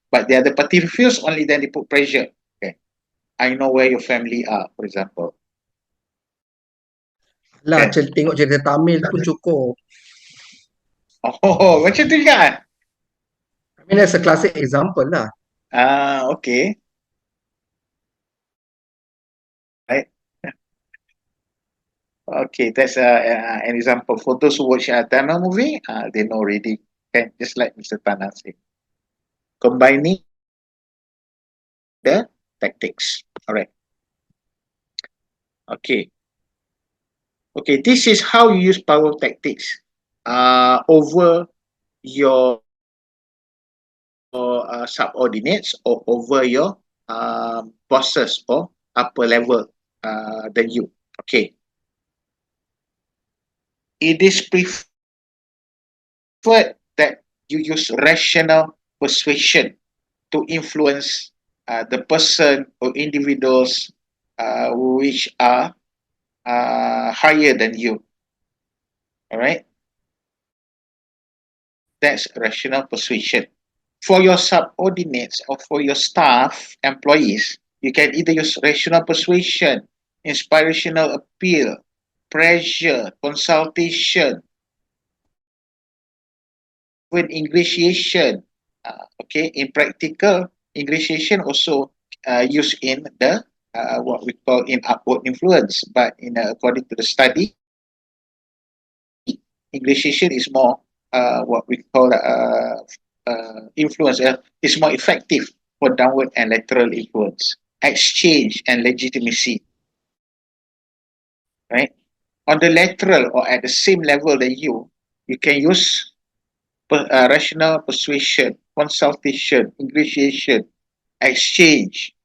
But the other party refuse, only then they put pressure. Okay, I know where your family are, for example. Lah, Kan? tengok cerita Tamil pun cukup. Oh, macam tu juga kan? I mean, that's a classic example lah. Okay. Right. Okay, that's an example. For those who watch a Tamil movie, they know already. Okay, just like Mr. Tana said. Combining the tactics. All right. Okay. Okay, this is how you use power tactics over your subordinates or over your bosses or upper level than you. Okay. It is preferred that you use rational persuasion to influence the person or individuals which are higher than you. All right. That's rational persuasion. For your subordinates or for your staff, employees, you can either use rational persuasion, inspirational appeal, pressure, consultation, even ingratiation. Okay, in practical, ingratiation also used in the what we call in upward influence, but in according to the study, ingratiation is more what we call influence is more effective for downward and lateral influence, exchange and legitimacy. Right? On the lateral or at the same level than you can use rational persuasion, consultation, ingratiation, exchange,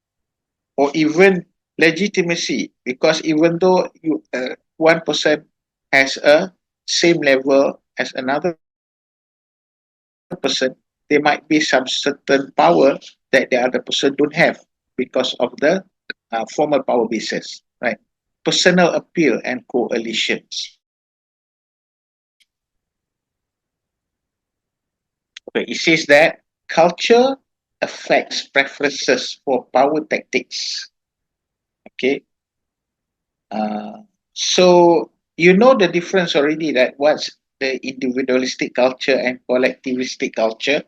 or even legitimacy. Because even though one person has a same level as another person, there might be some certain power that the other person don't have because of the formal power basis, right? Personal appeal and coalitions. Okay, it says that culture affects preferences for power tactics. Okay, so you know the difference already, that what's the individualistic culture and collectivistic culture.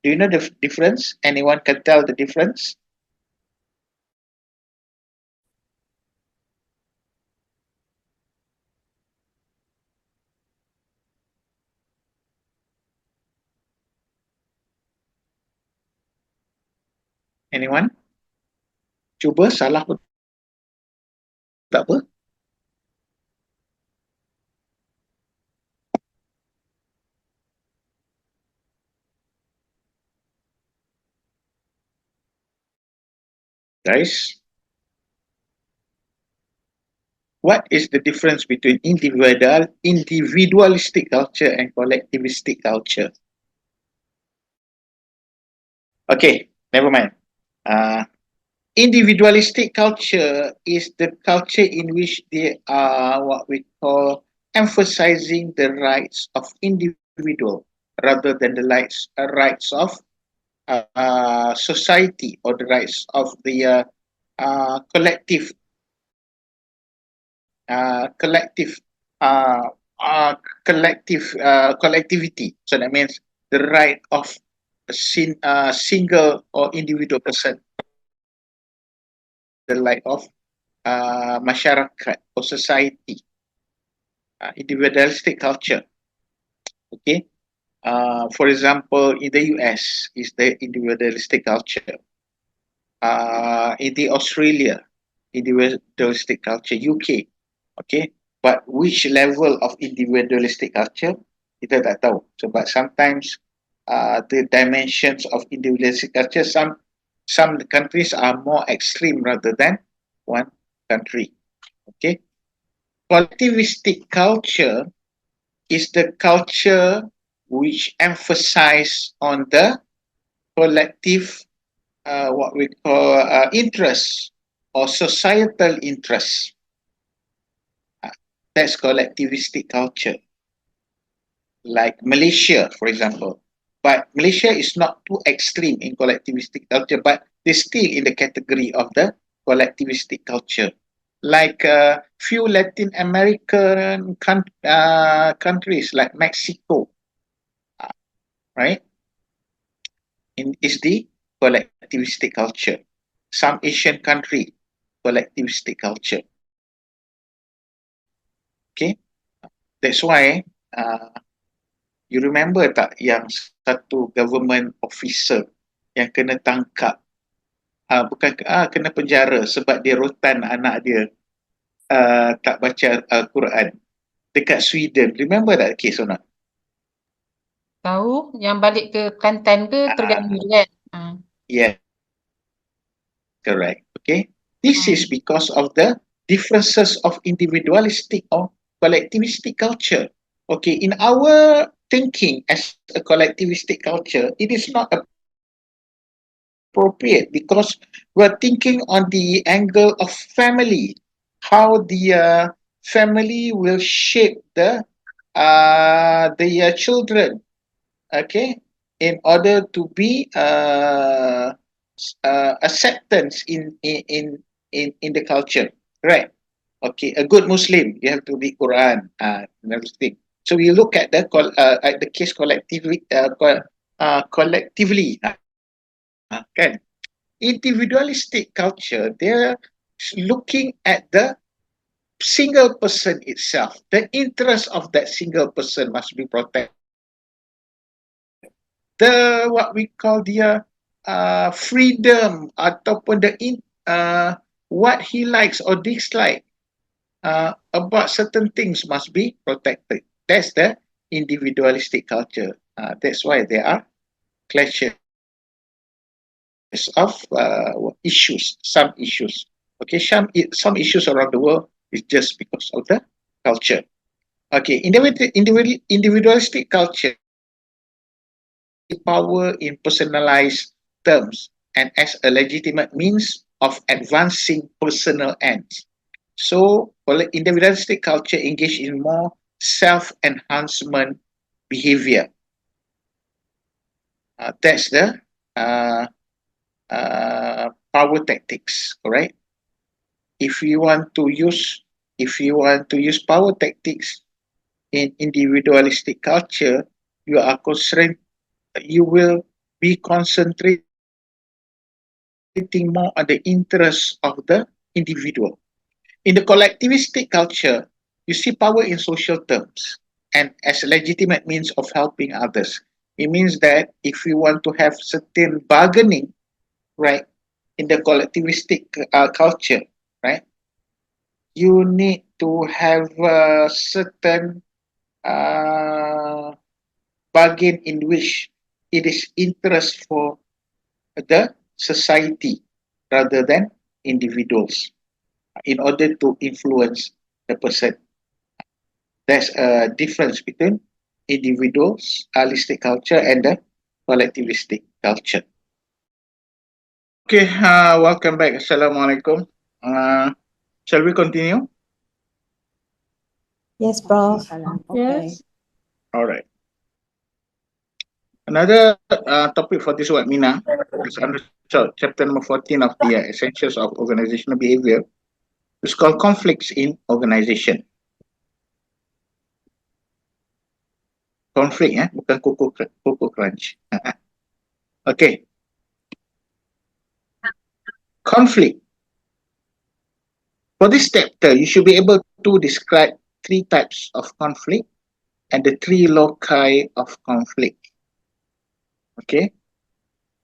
Do you know the difference? Anyone can tell the difference? Anyone? Cuba, salah pun tak apa. Guys, what is the difference between individualistic culture and collectivistic culture? Okay, never mind. Individualistic culture is the culture in which they are what we call emphasizing the rights of individual rather than the rights of society or the rights of the collective collectivity. So that means the right of a single or individual person, the right of masyarakat or society, individualistic culture. Okay, for example, in the US is the individualistic culture. In the Australia, individualistic culture. UK, okay. But which level of individualistic culture kita tak tahu. Sebab sometimes the dimensions of individualistic culture, some countries are more extreme rather than one country. Okay. Collectivistic culture is the culture which emphasize on the collective what we call interests or societal interests. That's collectivistic culture. Like Malaysia, for example. But Malaysia is not too extreme in collectivistic culture, but they're still in the category of the collectivistic culture. Like few Latin American countries like Mexico, right? Is the collectivistic culture. Some Asian country, collectivistic culture. Okay, that's why you remember tak yang satu government officer yang kena tangkap, bukan kena penjara sebab dia rotan anak dia tak baca Al-Quran dekat Sweden. Remember that case or not? Tahu yang balik ke Kelantan ke Terengganu kan? Yeah, correct. Okay, this is because of the differences of individualistic or collectivistic culture. Okay, in our thinking as a collectivistic culture, it is not appropriate because we're thinking on the angle of family, how the family will shape the children, okay, in order to be acceptance in the culture, right? Okay, a good Muslim, you have to read Quran and everything. So we look at the case collectively, kan? Individualistic culture, they're looking at the single person itself. The interest of that single person must be protected. The what we call the freedom ataupun the what he likes or dislike about certain things must be protected. That's the individualistic culture. That's why there are clashes of issues, some issues. Okay, some issues around the world is just because of the culture. Okay, individualistic culture, power in personalized terms and as a legitimate means of advancing personal ends. So, individualistic culture engage in more self-enhancement behavior. That's the power tactics, correct? If you want to use power tactics in individualistic culture, you will be concentrating more on the interests of the individual. In the collectivistic culture, you see power in social terms and as a legitimate means of helping others. It means that if you want to have certain bargaining, right, in the collectivistic culture, right? You need to have a certain bargain in which it is interest for the society rather than individuals in order to influence the person. There's a difference between individualistic culture and the collectivistic culture. Okay, welcome back. Assalamualaikum. Shall we continue? Yes, Prof. Yes. All right. Another topic for this webinar is under chapter number 14 of the Essentials of Organizational Behavior. It's called Conflicts in Organization. Conflict, bukan Coco Crunch. Okay. Conflict. For this chapter, you should be able to describe 3 types of conflict and the 3 loci of conflict. Okay.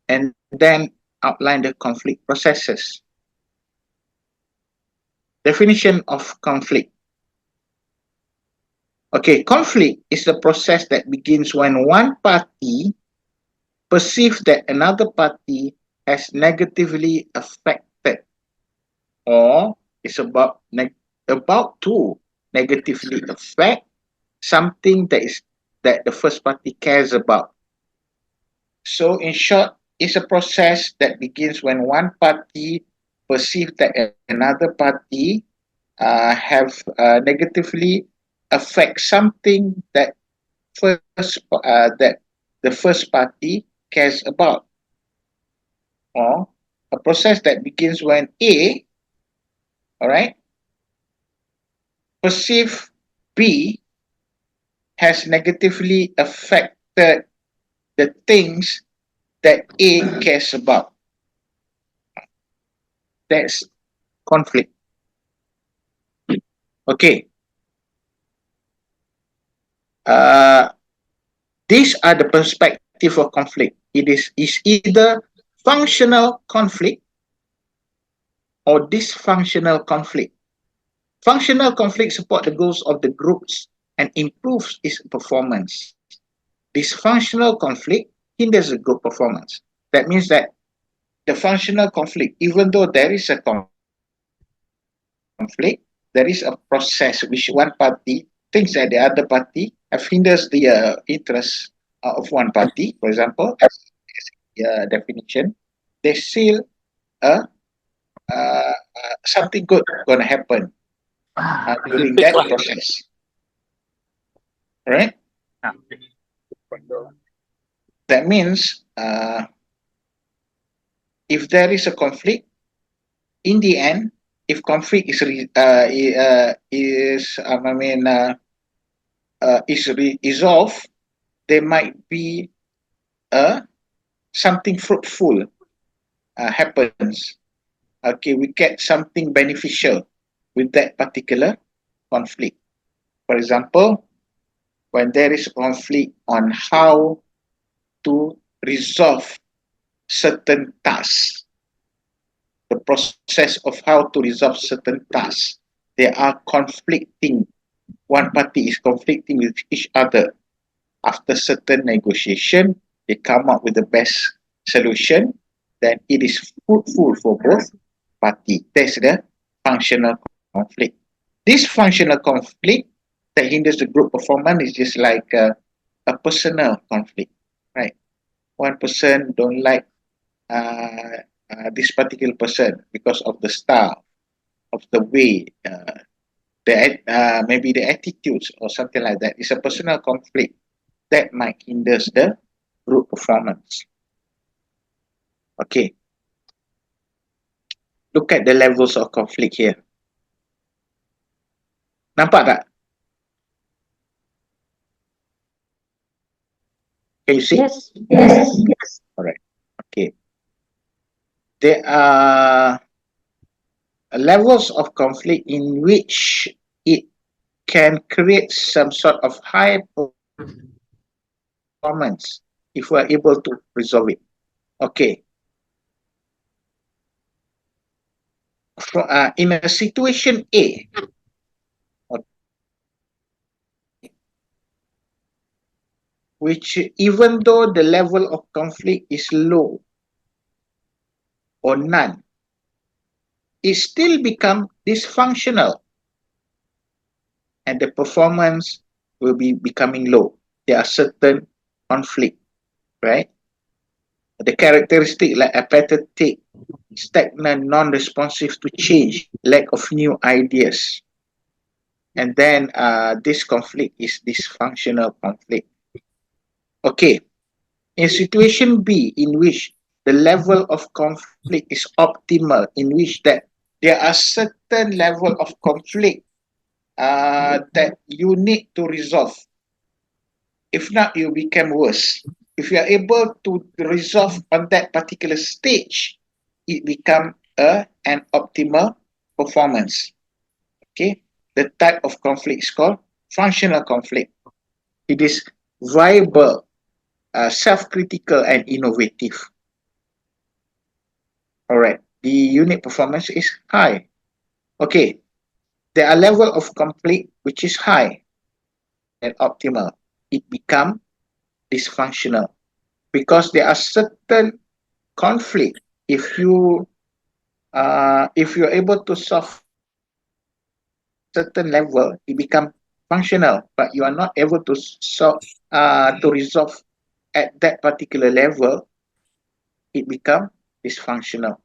And then outline the conflict processes. Definition of conflict. Okay, conflict is the process that begins when one party perceives that another party has negatively affected or is about to negatively affect something that the first party cares about. So in short, it's a process that begins when one party perceives that another party have negatively affect something that the first party cares about, or a process that begins when A, all right, perceive B has negatively affected the things that A cares about. That's conflict. Okay. These are the perspective of conflict. It is either functional conflict or dysfunctional conflict. Functional conflict supports the goals of the groups and improves its performance. Dysfunctional conflict hinders the group performance. That means that the functional conflict, even though there is a conflict, there is a process which one party thinks that the other party have hinders the interest of one party. For example, as definition, they still something good gonna happen during that process, right? That means if there is a conflict, in the end, if conflict is resolved, there might be something fruitful happens. Okay, we get something beneficial with that particular conflict. For example, when there is a conflict on how to resolve certain tasks, the process of how to resolve certain tasks, they are conflicting. One party is conflicting with each other. After certain negotiation, they come up with the best solution, then it is fruitful for both parties. That's the functional conflict. This functional conflict that hinders the group performance is just like a personal conflict, right? One person don't like this particular person because of the style, of the way, maybe the attitudes or something like that. It's a personal conflict that might hinder the group performance. Okay. Look at the levels of conflict here. Nampak tak? Can you see? Yes. Yes. All right. Okay. There are levels of conflict in which it can create some sort of high performance if we are able to resolve it. Okay. in a situation A, which even though the level of conflict is low or none, it still become dysfunctional and the performance will be becoming low. There are certain conflict, right? The characteristic like apathetic, stagnant, non-responsive to change, lack of new ideas. And then this conflict is dysfunctional conflict. Okay, in situation B, in which the level of conflict is optimal, in which that there are certain level of conflict that you need to resolve. If not, you become worse. If you are able to resolve on that particular stage, it become an optimal performance. Okay, the type of conflict is called functional conflict. It is viable, self-critical, and innovative. All right, the unit performance is high. Okay, there are level of conflict which is high and optimal. It become dysfunctional because there are certain conflict. If you're able to solve certain level, it become functional, but you are not able to solve to resolve at that particular level, it become dysfunctional,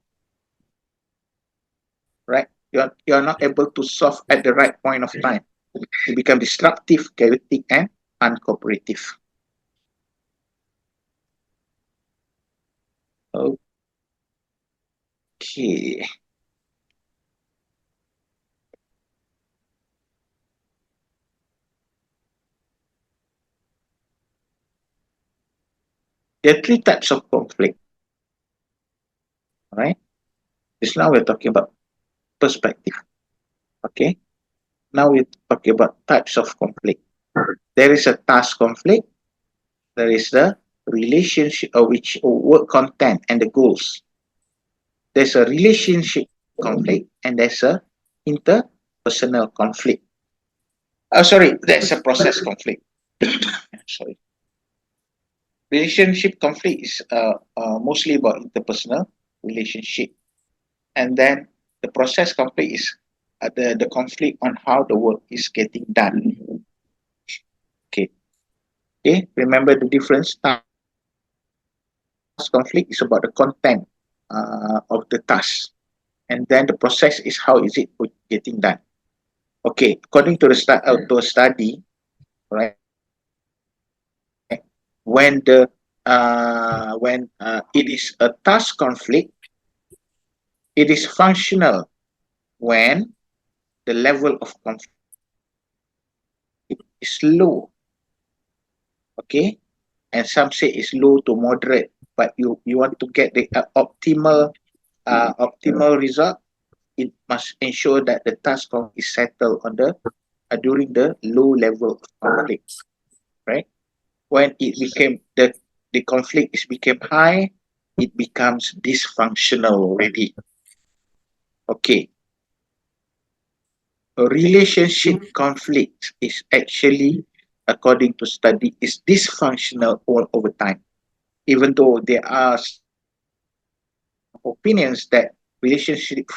right? You're not able to solve at the right point of time. It become destructive, chaotic, and uncooperative. Okay. There are three types of conflict. All right. Just now we're talking about perspective. Okay. Now we're talking about types of conflict. There is a task conflict. There is the relationship which work content and the goals. There's a relationship conflict and there's a interpersonal conflict. Sorry, there's a process conflict. Sorry. Relationship conflict is mostly about interpersonal relationship. And then the process conflict is the conflict on how the work is getting done. Okay. Okay, remember the difference. Task conflict is about the content of the task. And then the process is how is it getting done. Okay, according to the study, right? When it is a task conflict, it is functional when the level of conflict is low. Okay, and some say it's low to moderate, but you want to get the optimal result, it must ensure that the task is settled on the during the low level of conflict, right? When it became the conflict is became high, it becomes dysfunctional already. Okay. A relationship conflict is actually, according to study, is dysfunctional all over time. Even though there are opinions that relationship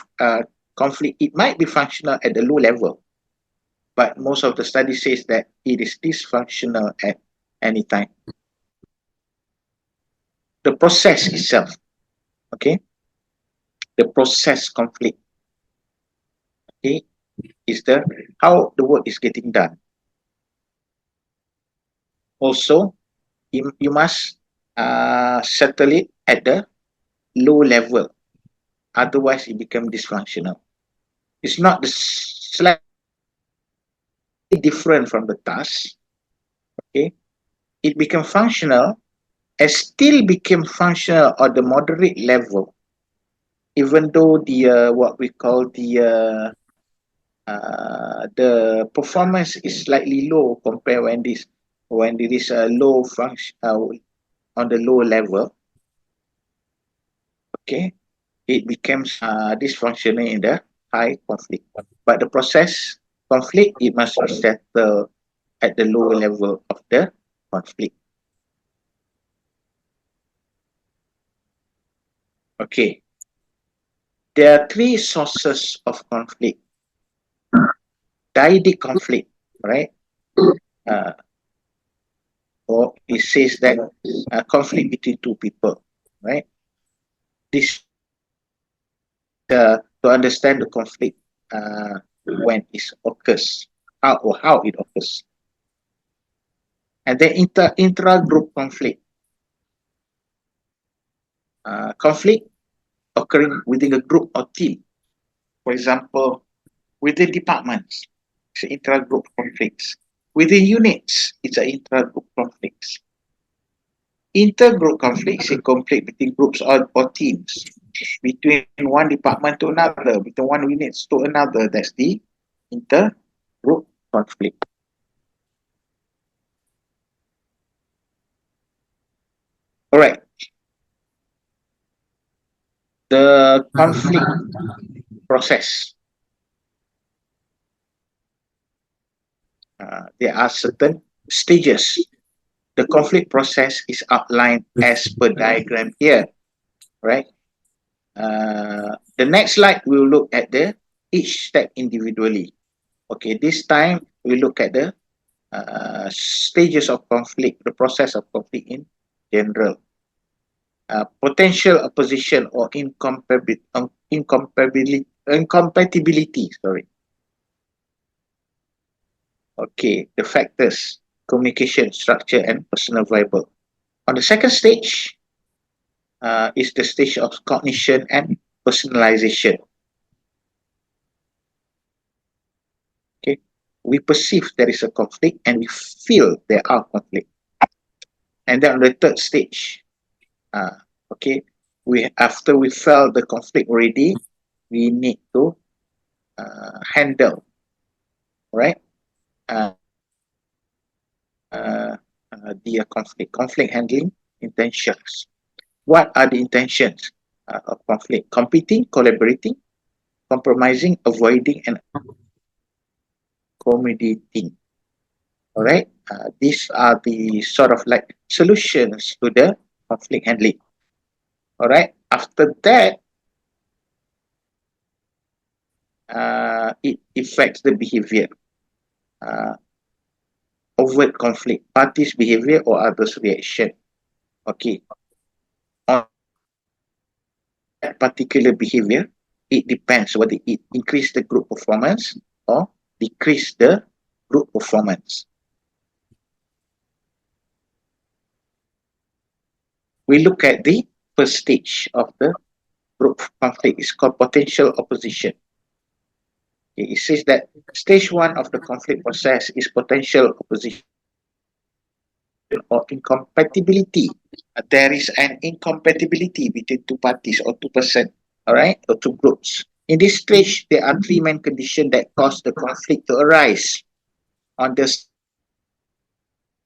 conflict, it might be functional at the low level, but most of the study says that it is dysfunctional at any time. The process itself, okay, the process conflict, okay, is the how the work is getting done. Also, you must settle it at the low level, otherwise it becomes dysfunctional. It's not the slightly different from the task, okay, it became functional and still became functional at the moderate level, even though the what we call the performance is slightly low compared when it is a low function on the low level. Okay, it becomes dysfunctional in the high conflict. But the process conflict, it must be settled at the lower level of the conflict. Okay. There are three sources of conflict. Dyadic conflict, right? Or it says that conflict between two people, right? This to understand the conflict when it occurs, how it occurs. And then intra-group conflict. Conflict occurring within a group or team. For example, within departments, it's intra-group conflicts. Within units, it's an intra-group conflicts. Intergroup conflict is a conflict between groups or teams, between one department to another, between one unit to another. That's the intergroup conflict. All right. The conflict process. There are certain stages. The conflict process is outlined as per diagram here, right? The next slide, we'll look at each step individually. Okay, this time we look at the stages of conflict, the process of conflict in general. Potential opposition or incompatibility, sorry. Okay, the factors, communication, structure, and personal viable. On the second stage is the stage of cognition and personalization. Okay, we perceive there is a conflict and we feel there are conflict. And then on the third stage, okay, after we felt the conflict already, we need to handle, right? The conflict handling intentions. What are the intentions of conflict? Competing, collaborating, compromising, avoiding, and accommodating. All right, these are the sort of like solutions to the conflict handling. All right, after that, it affects the behavior. Overt conflict, parties' behavior or others' reaction. Okay. On that particular behavior, it depends whether it increase the group performance or decrease the group performance. We look at the first stage of the group conflict. It's called potential opposition. Okay, it says that stage one of the conflict process is potential opposition or incompatibility. There is an incompatibility between two parties or two person, all right, or two groups. In this stage, there are three main conditions that cause the conflict to arise. On the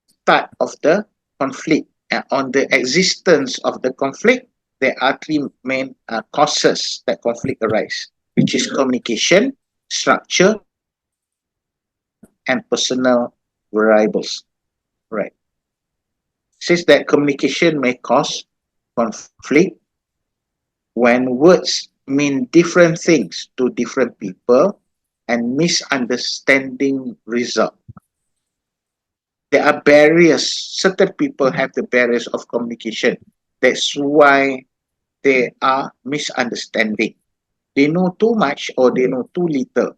start of the conflict, on the existence of the conflict, there are three main causes that conflict arise, which is communication, structure, and personal variables. Right. Says that communication may cause conflict when words mean different things to different people and misunderstanding result. There are barriers. Certain people have the barriers of communication. That's why there are misunderstanding. They know too much or they know too little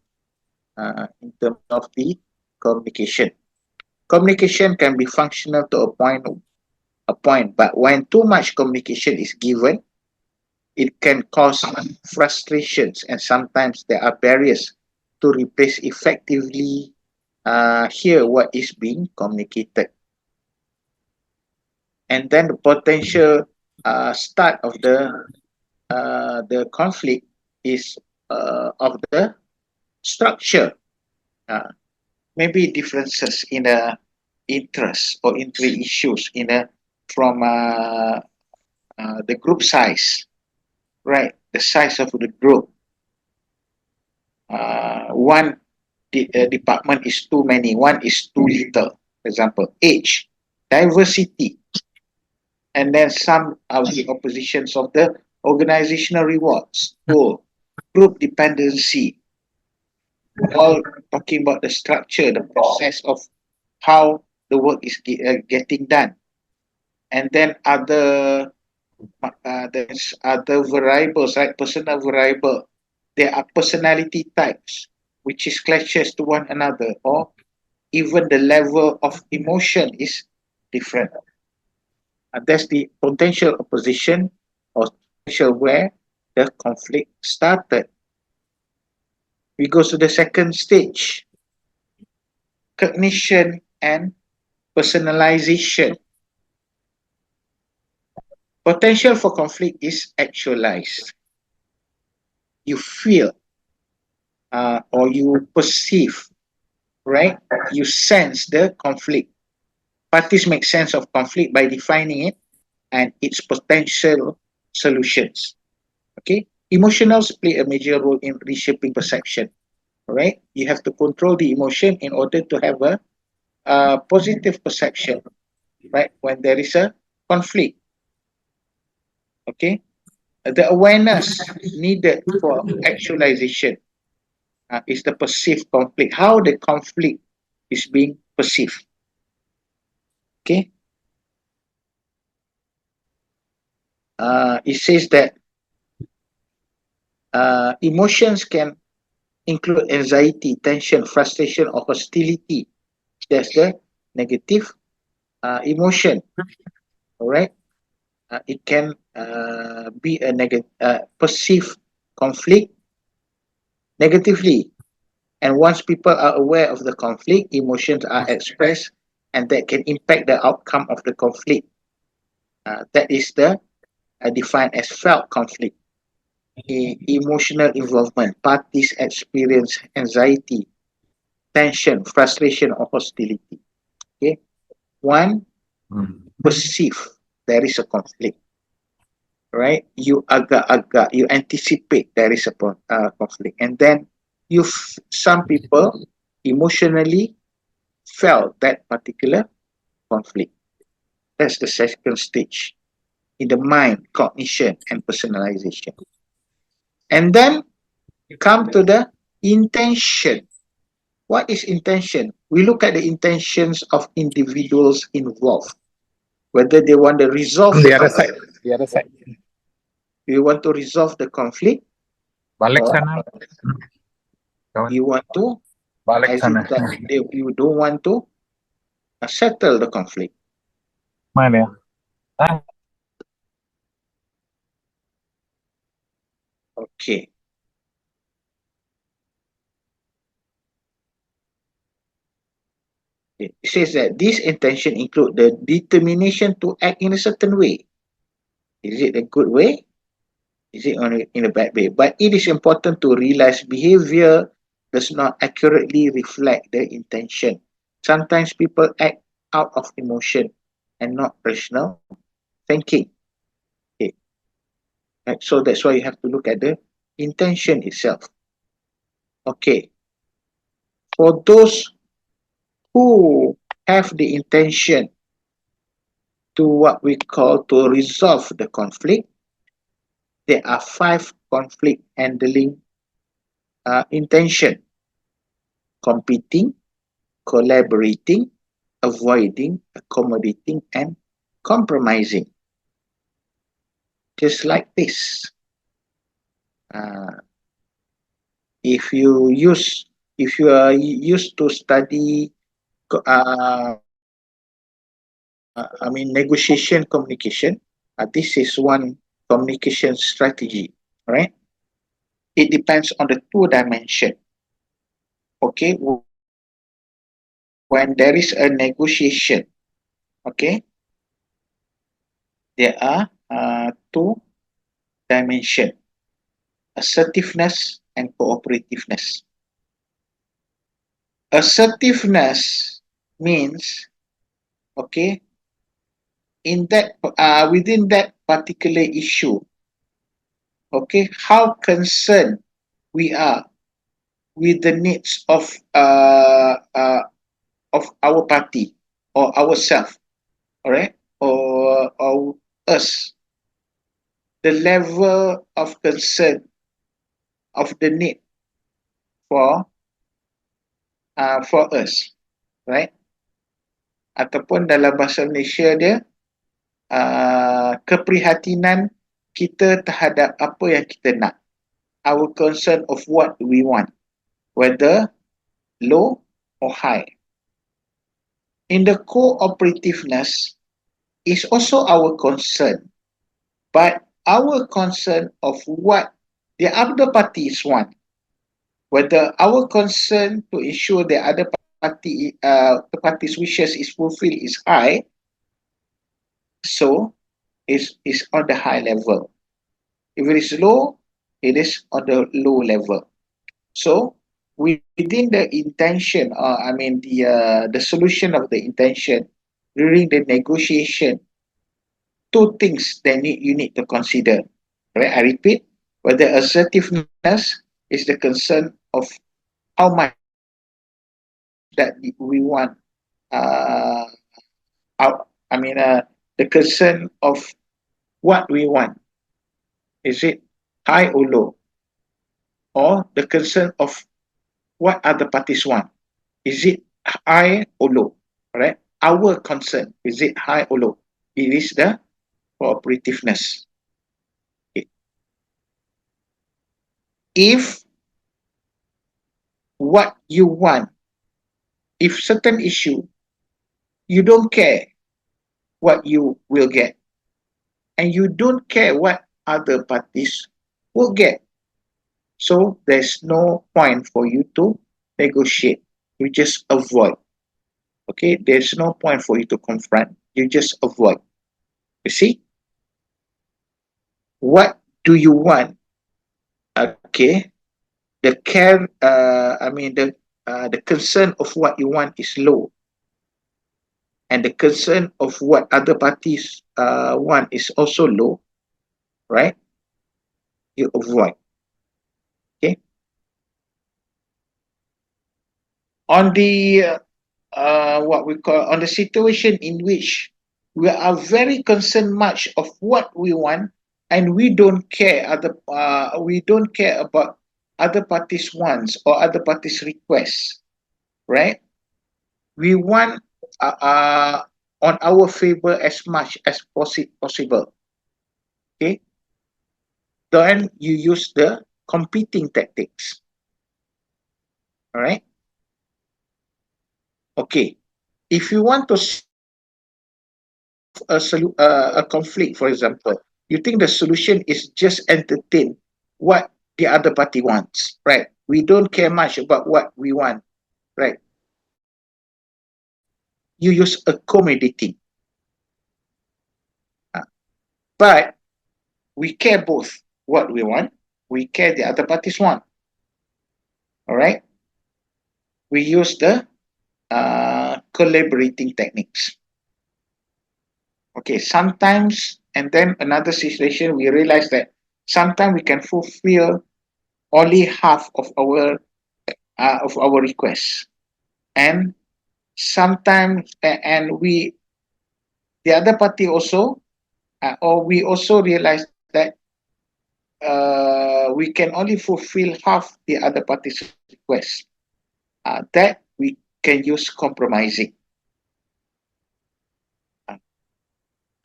in terms of the communication. Communication can be functional to a point, but when too much communication is given, it can cause frustrations, and sometimes there are barriers to replace effectively hear what is being communicated. And then the potential start of the conflict is of the structure. Maybe differences in the interest or entry issues from the group size, right? the size of the group. One department is too many, one is too little. For example, age, diversity, and then some of the oppositions of the organizational rewards, goal, group dependency, all talking about the structure, the process of how the work is getting done. And then there's other variables, right? Personal variable. There are personality types, which is clashes to one another, or even the level of emotion is different. That's the potential opposition or potential where the conflict started. We go to the second stage, cognition and personalization. Potential for conflict is actualized. You feel or you perceive, right? You sense the conflict. Parties make sense of conflict by defining it and its potential solutions. Okay? Emotionals play a major role in reshaping perception. Right? You have to control the emotion in order to have a positive perception, right? When there is a conflict. Okay? The awareness needed for actualization is the perceived conflict, how the conflict is being perceived. Okay? It says that emotions can include anxiety, tension, frustration, or hostility. That's the negative emotion. All right? It can be a negative, perceived conflict negatively. And once people are aware of the conflict, emotions are expressed, and that can impact the outcome of the conflict. That is the defined as felt conflict. Emotional involvement. Parties experience anxiety, tension, frustration, or hostility. Okay, one perceive there is a conflict, right? You agak-agak, you anticipate there is a conflict, and then some people emotionally felt that particular conflict. That's the second stage in the mind, cognition, and personalization. And then come to the intention. What is intention? We look at the intentions of individuals involved, whether they want to resolve The other side. The other side. you want to resolve the conflict. Balik sana. You want to, Balik sana. you don't want to settle the conflict. Mana ya? Okay. It says that this intention include the determination to act in a certain way. Is it a good way? Is it in a bad way? But it is important to realize behavior does not accurately reflect the intention. Sometimes people act out of emotion and not rational thinking. Okay. Right. So that's why you have to look at the intention itself. Okay. For those who have the intention to what we call to resolve the conflict, there are 5 conflict handling intention: competing, collaborating, avoiding, accommodating, and compromising. Just like this. If you are used to study negotiation communication, this is one communication strategy, right? It depends on the 2 dimension. Okay, when there is a negotiation, okay, there are 2 dimension: assertiveness and cooperativeness. Assertiveness means, okay, in that within that particular issue, okay, how concerned we are with the needs of our party or ourselves, all right, or us, the level of concern of the need for us, right? Ataupun dalam bahasa Malaysia dia, keprihatinan kita terhadap apa yang kita nak, our concern of what we want, whether low or high. In the cooperativeness is also our concern, but our concern of what the other parties want, whether our concern to ensure the other the party's wishes is fulfilled is high, so is on the high level. If it is low, it is on the low level. So within the intention, the solution of the intention during the negotiation, two things that you need to consider. Right? I repeat, whether assertiveness is the concern of how much that we want. The concern of what we want. Is it high or low? Or the concern of what other parties want. Is it high or low? Right? Our concern, is it high or low? It is the cooperativeness. Okay. If what you want, if certain issue, you don't care what you will get, and you don't care what other parties will get, so there's no point for you to negotiate. You just avoid. Okay, there's no point for you to confront. You just avoid. You see, what do you want? Okay, the care. The concern of what you want is low, and the concern of what other parties want is also low, right? You avoid. Okay. On the what we call, on the situation in which we are very concerned much of what we want, and we don't care about other parties' wants or other parties' requests, right? We want on our favor as much as possible. Okay. Then you use the competing tactics. All right. Okay. If you want to a conflict, for example, you think the solution is just entertain what the other party wants, right? We don't care much about what we want, right? You use accommodating. But we care both what we want, we care the other parties want. All right? We use the collaborating techniques. Okay, sometimes, and then another situation, we realize that sometimes we can fulfill only half of our requests, and sometimes, the other party also, or we also realize that we can only fulfill half the other party's request. That we can use compromising.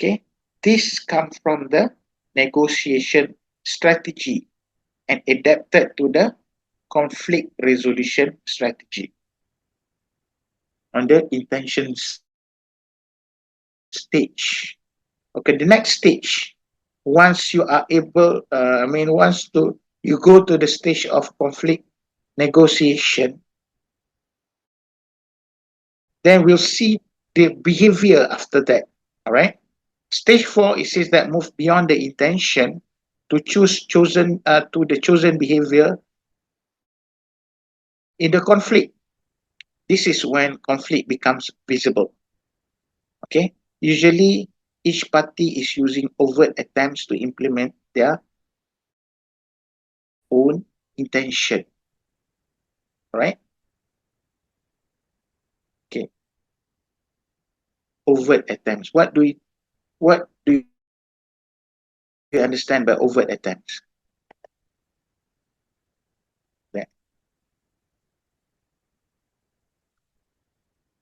Okay, this comes from the negotiation strategy and adapted to the conflict resolution strategy. On the intention stage. Okay, the next stage, once you are able, you go to the stage of conflict negotiation, then we'll see the behavior after that. All right. Stage 4, it says that move beyond the intention to to the chosen behavior in the conflict. This is when conflict becomes visible. Okay. Usually, each party is using overt attempts to implement their own intention, right? Okay. Overt attempts. What do you understand by overt attempts? Yeah.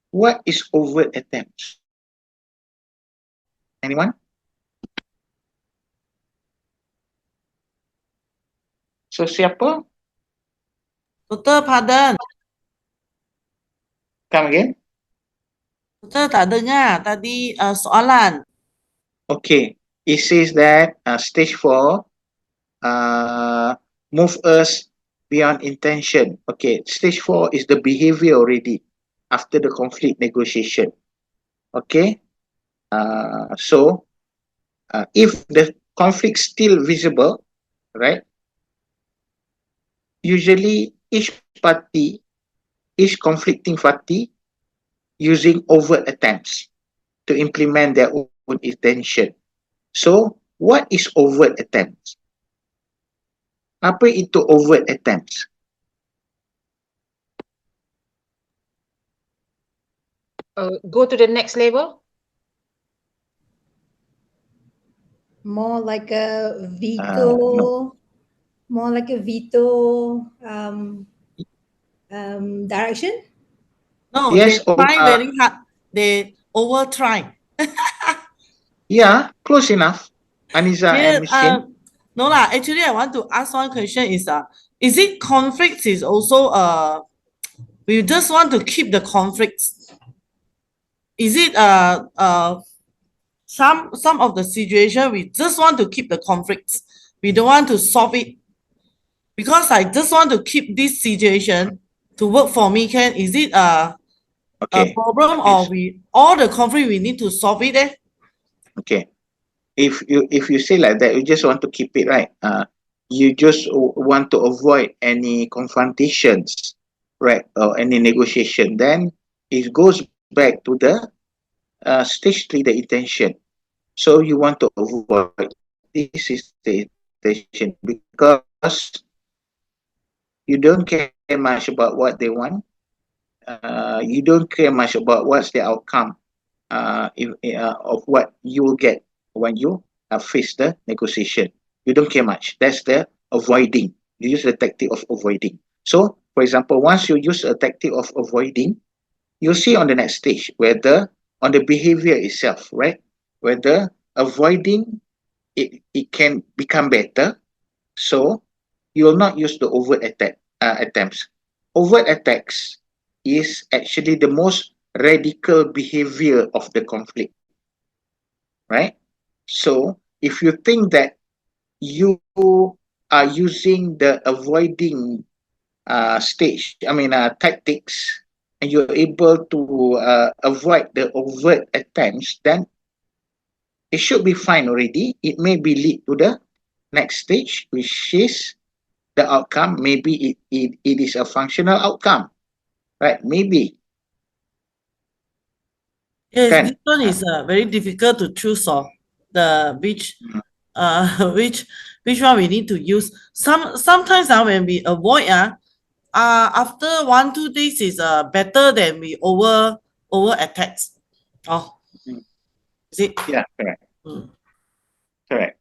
What is overt attempts? Anyone? So siapa? Doktor, pardon. Come again? Doktor tak dengar tadi soalan. Okay. It says that stage 4 move us beyond intention. Okay. Stage 4 is the behavior already after the conflict negotiation. Okay. So if the conflict still visible, right? Usually each conflicting party using overt attempts to implement their own intention. So, what is overt attempts? Apa itu overt attempts? Go to the next level. More like a veto, No. more like a veto direction. No, Yes, they try very hard. They over try. Yeah, close enough. Anissa and Miskin. No lah. Actually, I want to ask one question: is it conflicts is also we just want to keep the conflicts? Is it some of the situation we just want to keep the conflicts? We don't want to solve it because I just want to keep this situation to work for me. Is it a problem or all the conflict we need to solve it? Okay. If you say like that, you just want to keep it, right? You just want to avoid any confrontations, right, or any negotiation. Then it goes back to the stage 3, the intention. So you want to avoid. This is the intention because you don't care much about what they want. You don't care much about what's the outcome of what you will get when you face the negotiation. You don't care much. That's the avoiding. You use the tactic of avoiding. So, for example, once you use a tactic of avoiding, you'll see on the next stage whether on the behavior itself, right? Whether avoiding it can become better. So you will not use the overt attempts. Overt attacks is actually the most radical behavior of the conflict, right? So if you think that you are using the avoiding tactics, and you're able to avoid the overt attempts, then it should be fine already. It may be lead to the next stage, which is the outcome. Maybe it is a functional outcome, right? Maybe. Yes, this one is very difficult to choose which which one we need to use. Sometimes when we avoid after 1-2 days is better than we over attacks. Oh, is it? Yeah, correct. Correct.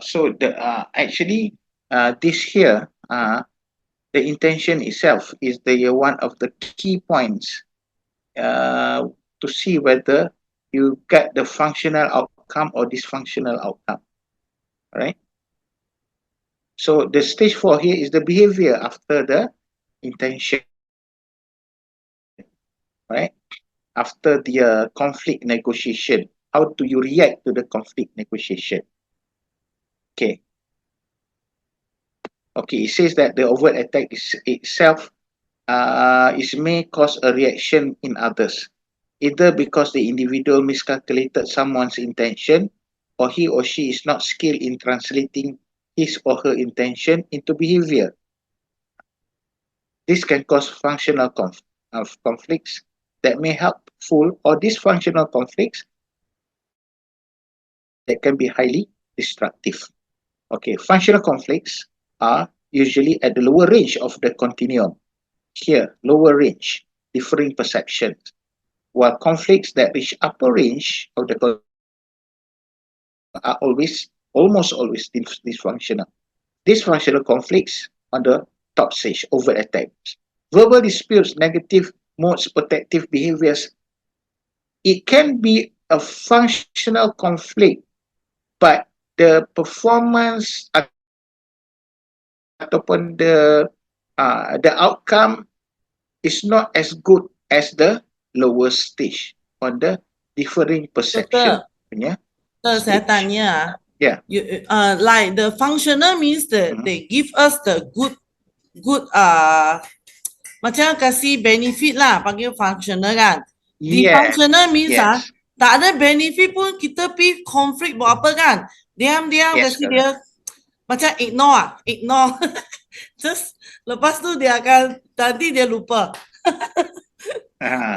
So the actually this here the intention itself is the one of the key points to see whether you get the functional outcome or dysfunctional outcome, right? So the stage 4 here is the behavior after the intention, right? After the conflict negotiation, how do you react to the conflict negotiation? Okay, it says that the overt attack itself may cause a reaction in others, either because the individual miscalculated someone's intention, or he or she is not skilled in translating his or her intention into behavior. This can cause functional conflicts that may helpful or dysfunctional conflicts that can be highly destructive. Okay, functional conflicts are usually at the lower range of the continuum. Here, lower range, differing perceptions, while conflicts that reach upper range of the are almost always dysfunctional. Dysfunctional conflicts on the top stage, overt attacks. Verbal disputes, negative modes, protective behaviors. It can be a functional conflict, but the performance ataupun the outcome is not as good as the lower stage on the differing perception punya Saya stage. tanya, Yeah. like the functional means that they give us the good macam kasih benefit lah, panggil functional kan. Dysfunctional means tak ada benefit pun kita pergi conflict buat apa kan. Diam-diam kasih dia macam ignore. Terus lepas tu dia akan nanti dia lupa.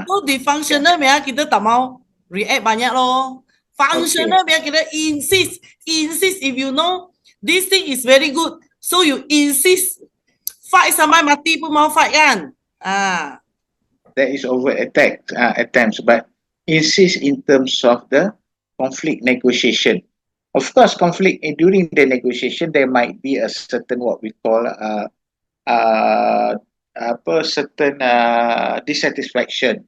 So dysfunctional biar kita tak mau react banyak loh. Functional biar kita insist if you know this thing is very good, so you insist, fight sampai mati pun mau fight kan. That is overt attempts, but insist in terms of the conflict negotiation. Of course, conflict during the negotiation there might be a certain what we call certain dissatisfaction,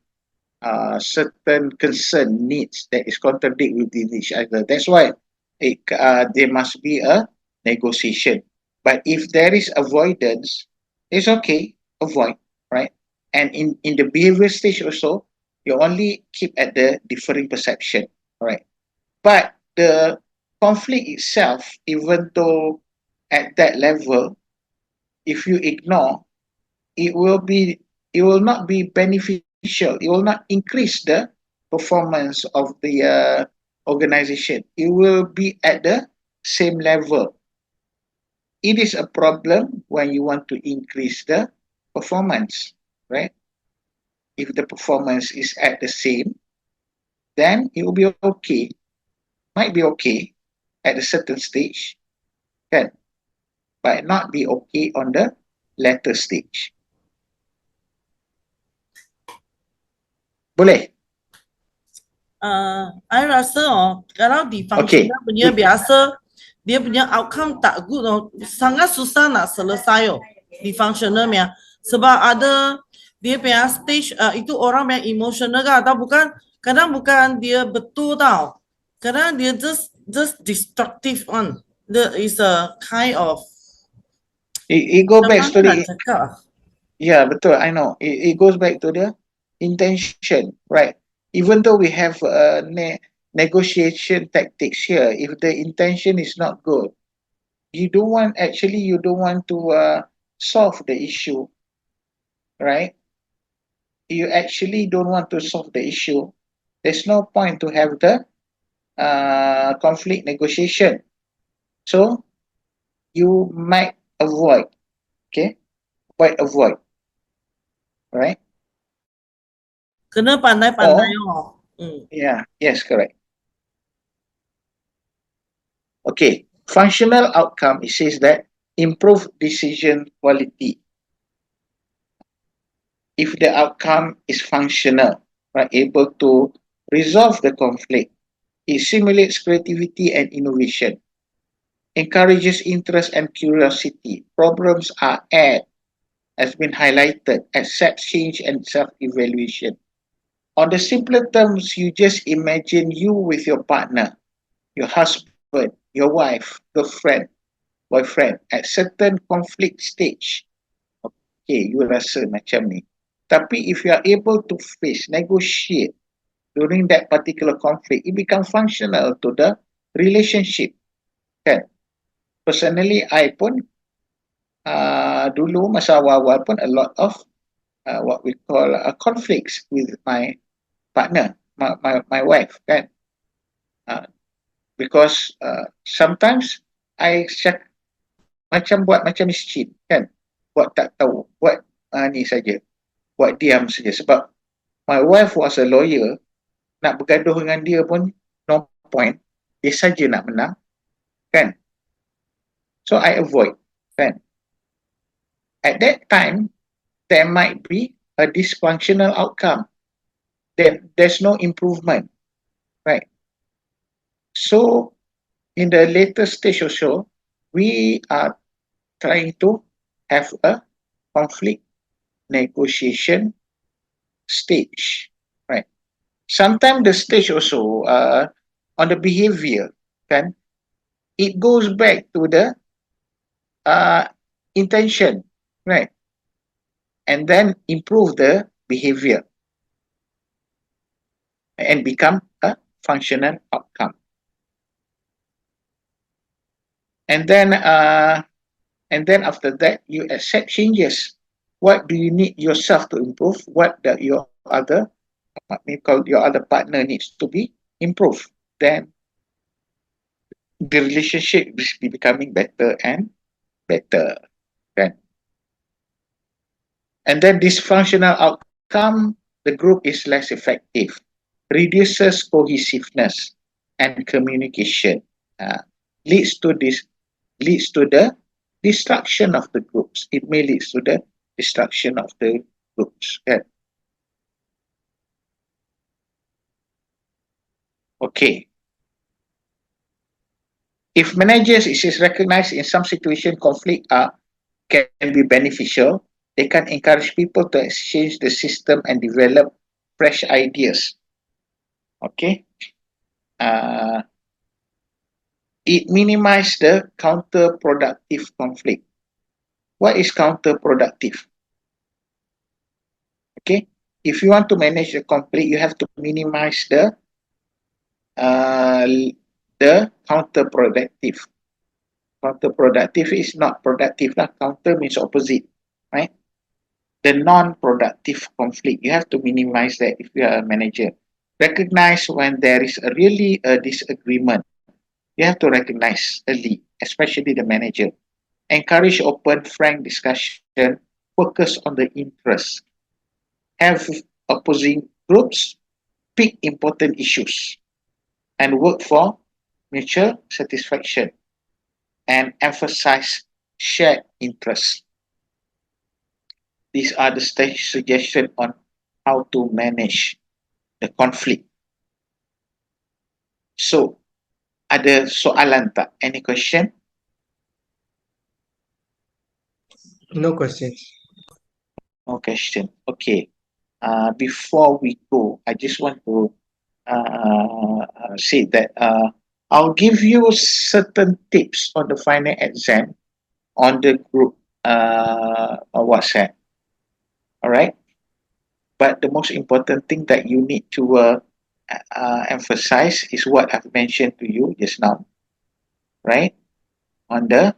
certain concern, needs that is contradict within each other. That's why there must be a negotiation. But if there is avoidance, it's okay, avoid, right? And in the behavior stage also, you only keep at the differing perception, right? But the conflict itself, even though at that level, if you ignore, it will not be beneficial. It will not increase the performance of the organization. It will be at the same level. It is a problem when you want to increase the performance, right? If the performance is at the same, then it will be okay. Might be okay at a certain stage, kan? But not be okay on the latter stage. Boleh? I rasa kalau dysfunctional punya biasa dia punya outcome tak good sangat susah nak selesai dysfunctional punya. Sebab ada dia punya stage itu orang yang emotional kan atau bukan, kadang bukan dia betul tau. Kadang dia just destructive one. There is a kind of it go back to the betul, I know. It goes back to the intention, right? Even though we have negotiation tactics here, if the intention is not good, you don't want to solve the issue, right? You actually don't want to solve the issue. There's no point to have the conflict negotiation. So you might avoid, avoid, right? Kena pandai-pandai Yes, correct. Okay, functional outcome, it says that improve decision quality. If the outcome is functional, right, able to resolve the conflict, it stimulates creativity and innovation, encourages interest and curiosity, problems are aired, has been highlighted, accepts change and self-evaluation. On the simpler terms, you just imagine you with your partner, your husband, your wife, girlfriend, boyfriend at certain conflict stage. Okay, you rasa macam ni. Tapi if you are able to face, negotiate during that particular conflict, it becomes functional to the relationship. Kan? Personally, I pun dulu masa awal-awal pun a lot of what we call conflicts with my partner, my wife, kan? Because sometimes I macam buat macam miskin, kan? Buat tak tahu, buat ni saja, buat diam saja. Sebab my wife was a lawyer, nak bergaduh dengan dia pun no point, dia saja nak menang, kan? So I avoid. Kan? At that time, there might be a dysfunctional outcome. Then there's no improvement, right? So in the later stage also, we are trying to have a conflict negotiation stage, right? Sometimes the stage also on the behavior, kan, it goes back to the intention, right? And then improve the behavior and become a functional outcome. And then after that, you accept changes. What do you need yourself to improve? What that your other partner needs to be improved? Then the relationship will be becoming better and better. Right? And then dysfunctional outcome, the group is less effective, reduces cohesiveness and communication, leads to the destruction of the groups. It may lead to the destruction of the groups. Kan? Okay. If managers is recognized in some situation, conflict can be beneficial. They can encourage people to exchange the system and develop fresh ideas. Okay. It minimizes the counterproductive conflict. What is counterproductive? Okay. If you want to manage the conflict, you have to minimize the counterproductive. Counterproductive is not productive. Counter means opposite, right? The non-productive conflict, you have to minimize that if you are a manager. Recognize when there is really a disagreement. You have to recognize early, especially the manager. Encourage open, frank discussion. Focus on the interest. Have opposing groups pick important issues and work for mutual satisfaction and emphasize shared interests. These are the suggestions on how to manage the conflict. So, ada soalan tak? Any question? No questions. No question. Okay. Before we go, I just want to say that I'll give you certain tips on the final exam on the group WhatsApp. All right. But the most important thing that you need to emphasize is what I've mentioned to you just now, right? On the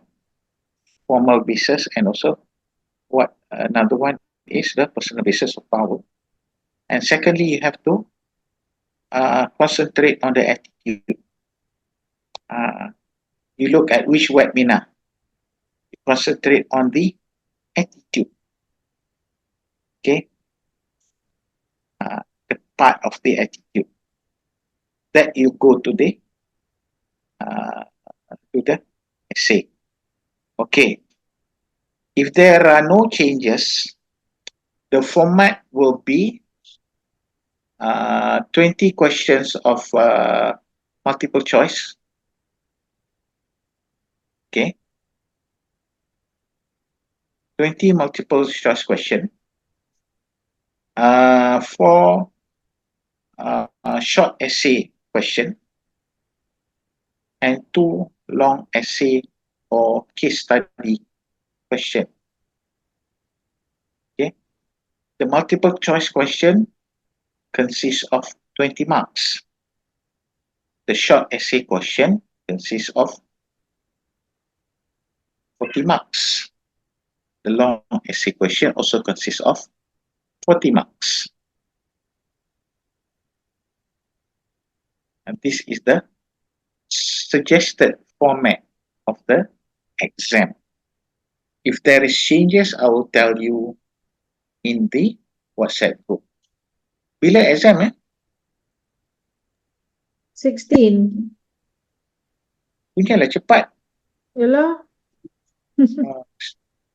formal basis, and also what another one is the personal basis of power. And secondly, you have to concentrate on the attitude. You look at which webinar. You concentrate on the attitude. Okay? The part of the attitude. That you go to the essay. Okay. If there are no changes, the format will be 20 questions of multiple choice. Okay. 20 multiple choice question. 4 short essay question. And 2 long essay or case study question. Okay. The multiple choice question consists of 20 marks. The short essay question consists of 40 marks. The long essay question also consists of 40 marks. And this is the suggested format of the exam. If there is changes, I will tell you in the WhatsApp group. Bila exam 16. Punya lah cepat. Yalah.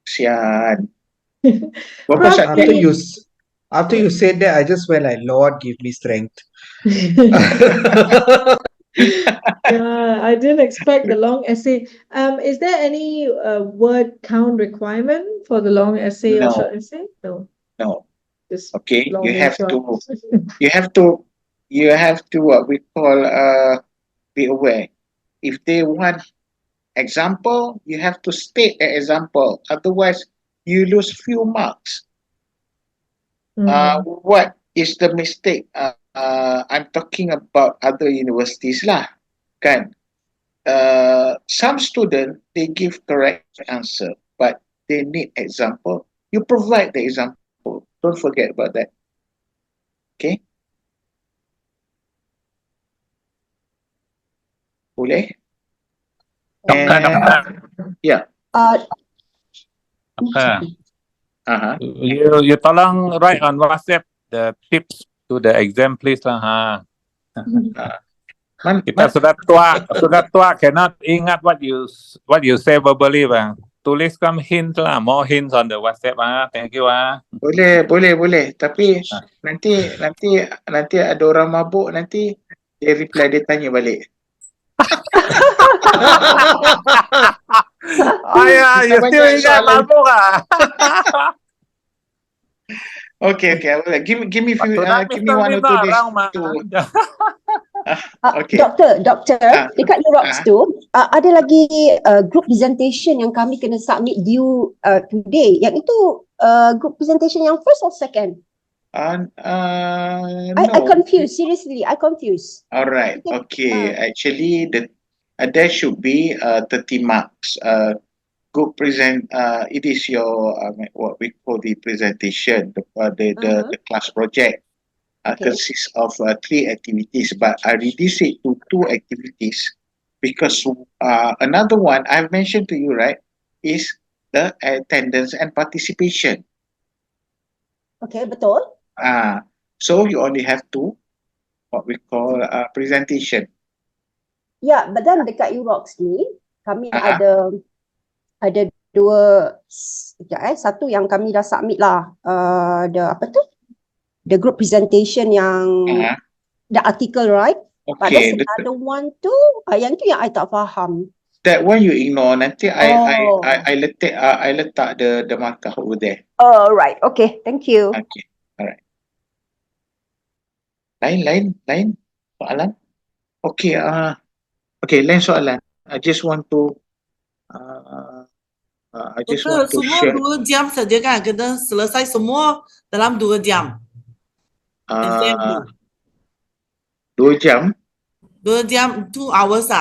Sian. Berapa Prof, subjek? After you said that, I just went like, Lord, give me strength. Yeah, I didn't expect the long essay. Is there any word count requirement for the long essay or No. short essay? No, No. just Okay, long you and have short. to what we call be aware. If they want example, you have to state an example. Otherwise, you lose few marks. What is the mistake? I'm talking about other universities lah, kan? Some student they give correct answer, but they need example. You provide the example. Don't forget about that. Okay? Boleh? Doctor, Yeah. Doctor, you tolong write on WhatsApp the tips to the exam, please lah. Kita sudah tua cannot ingat what you say verbally bang. Tuliskan hint lah, more hints on the WhatsApp Thank you Boleh. Tapi nanti ada orang mabuk nanti dia reply dia tanya balik. you still ingat mabuk Okay. Give me one or two days to. Okay. Doktor, dekat Europe tu ada lagi group presentation yang kami kena submit due today. Yang itu group presentation yang first or second? No. I confused, seriously, I confused. Alright, okay. Actually, there should be 30 marks. Group present. It is your what we call the presentation, the class project. Consists of 3 activities, but I reduce it to 2 activities because another one I've mentioned to you, right, is the attendance and participation. Okay, betul. So you only have 2, what we call presentation. Yeah, but then dekat Eurox ni kami ada 2, satu yang kami dah submit lah, the group presentation yang the article, right? Okay. But there's another one too. Yang tu yang I tak faham. That one you ignore. Nanti I letak the markah over there. Oh, right. Okay. Thank you. Okay. Alright. Lain soalan. Okay. Okay. Lain soalan. I just want to Semua share. 2 jam saja kan? Kena selesai semua dalam 2 jam. 2 jam. 2 jam, 2 hours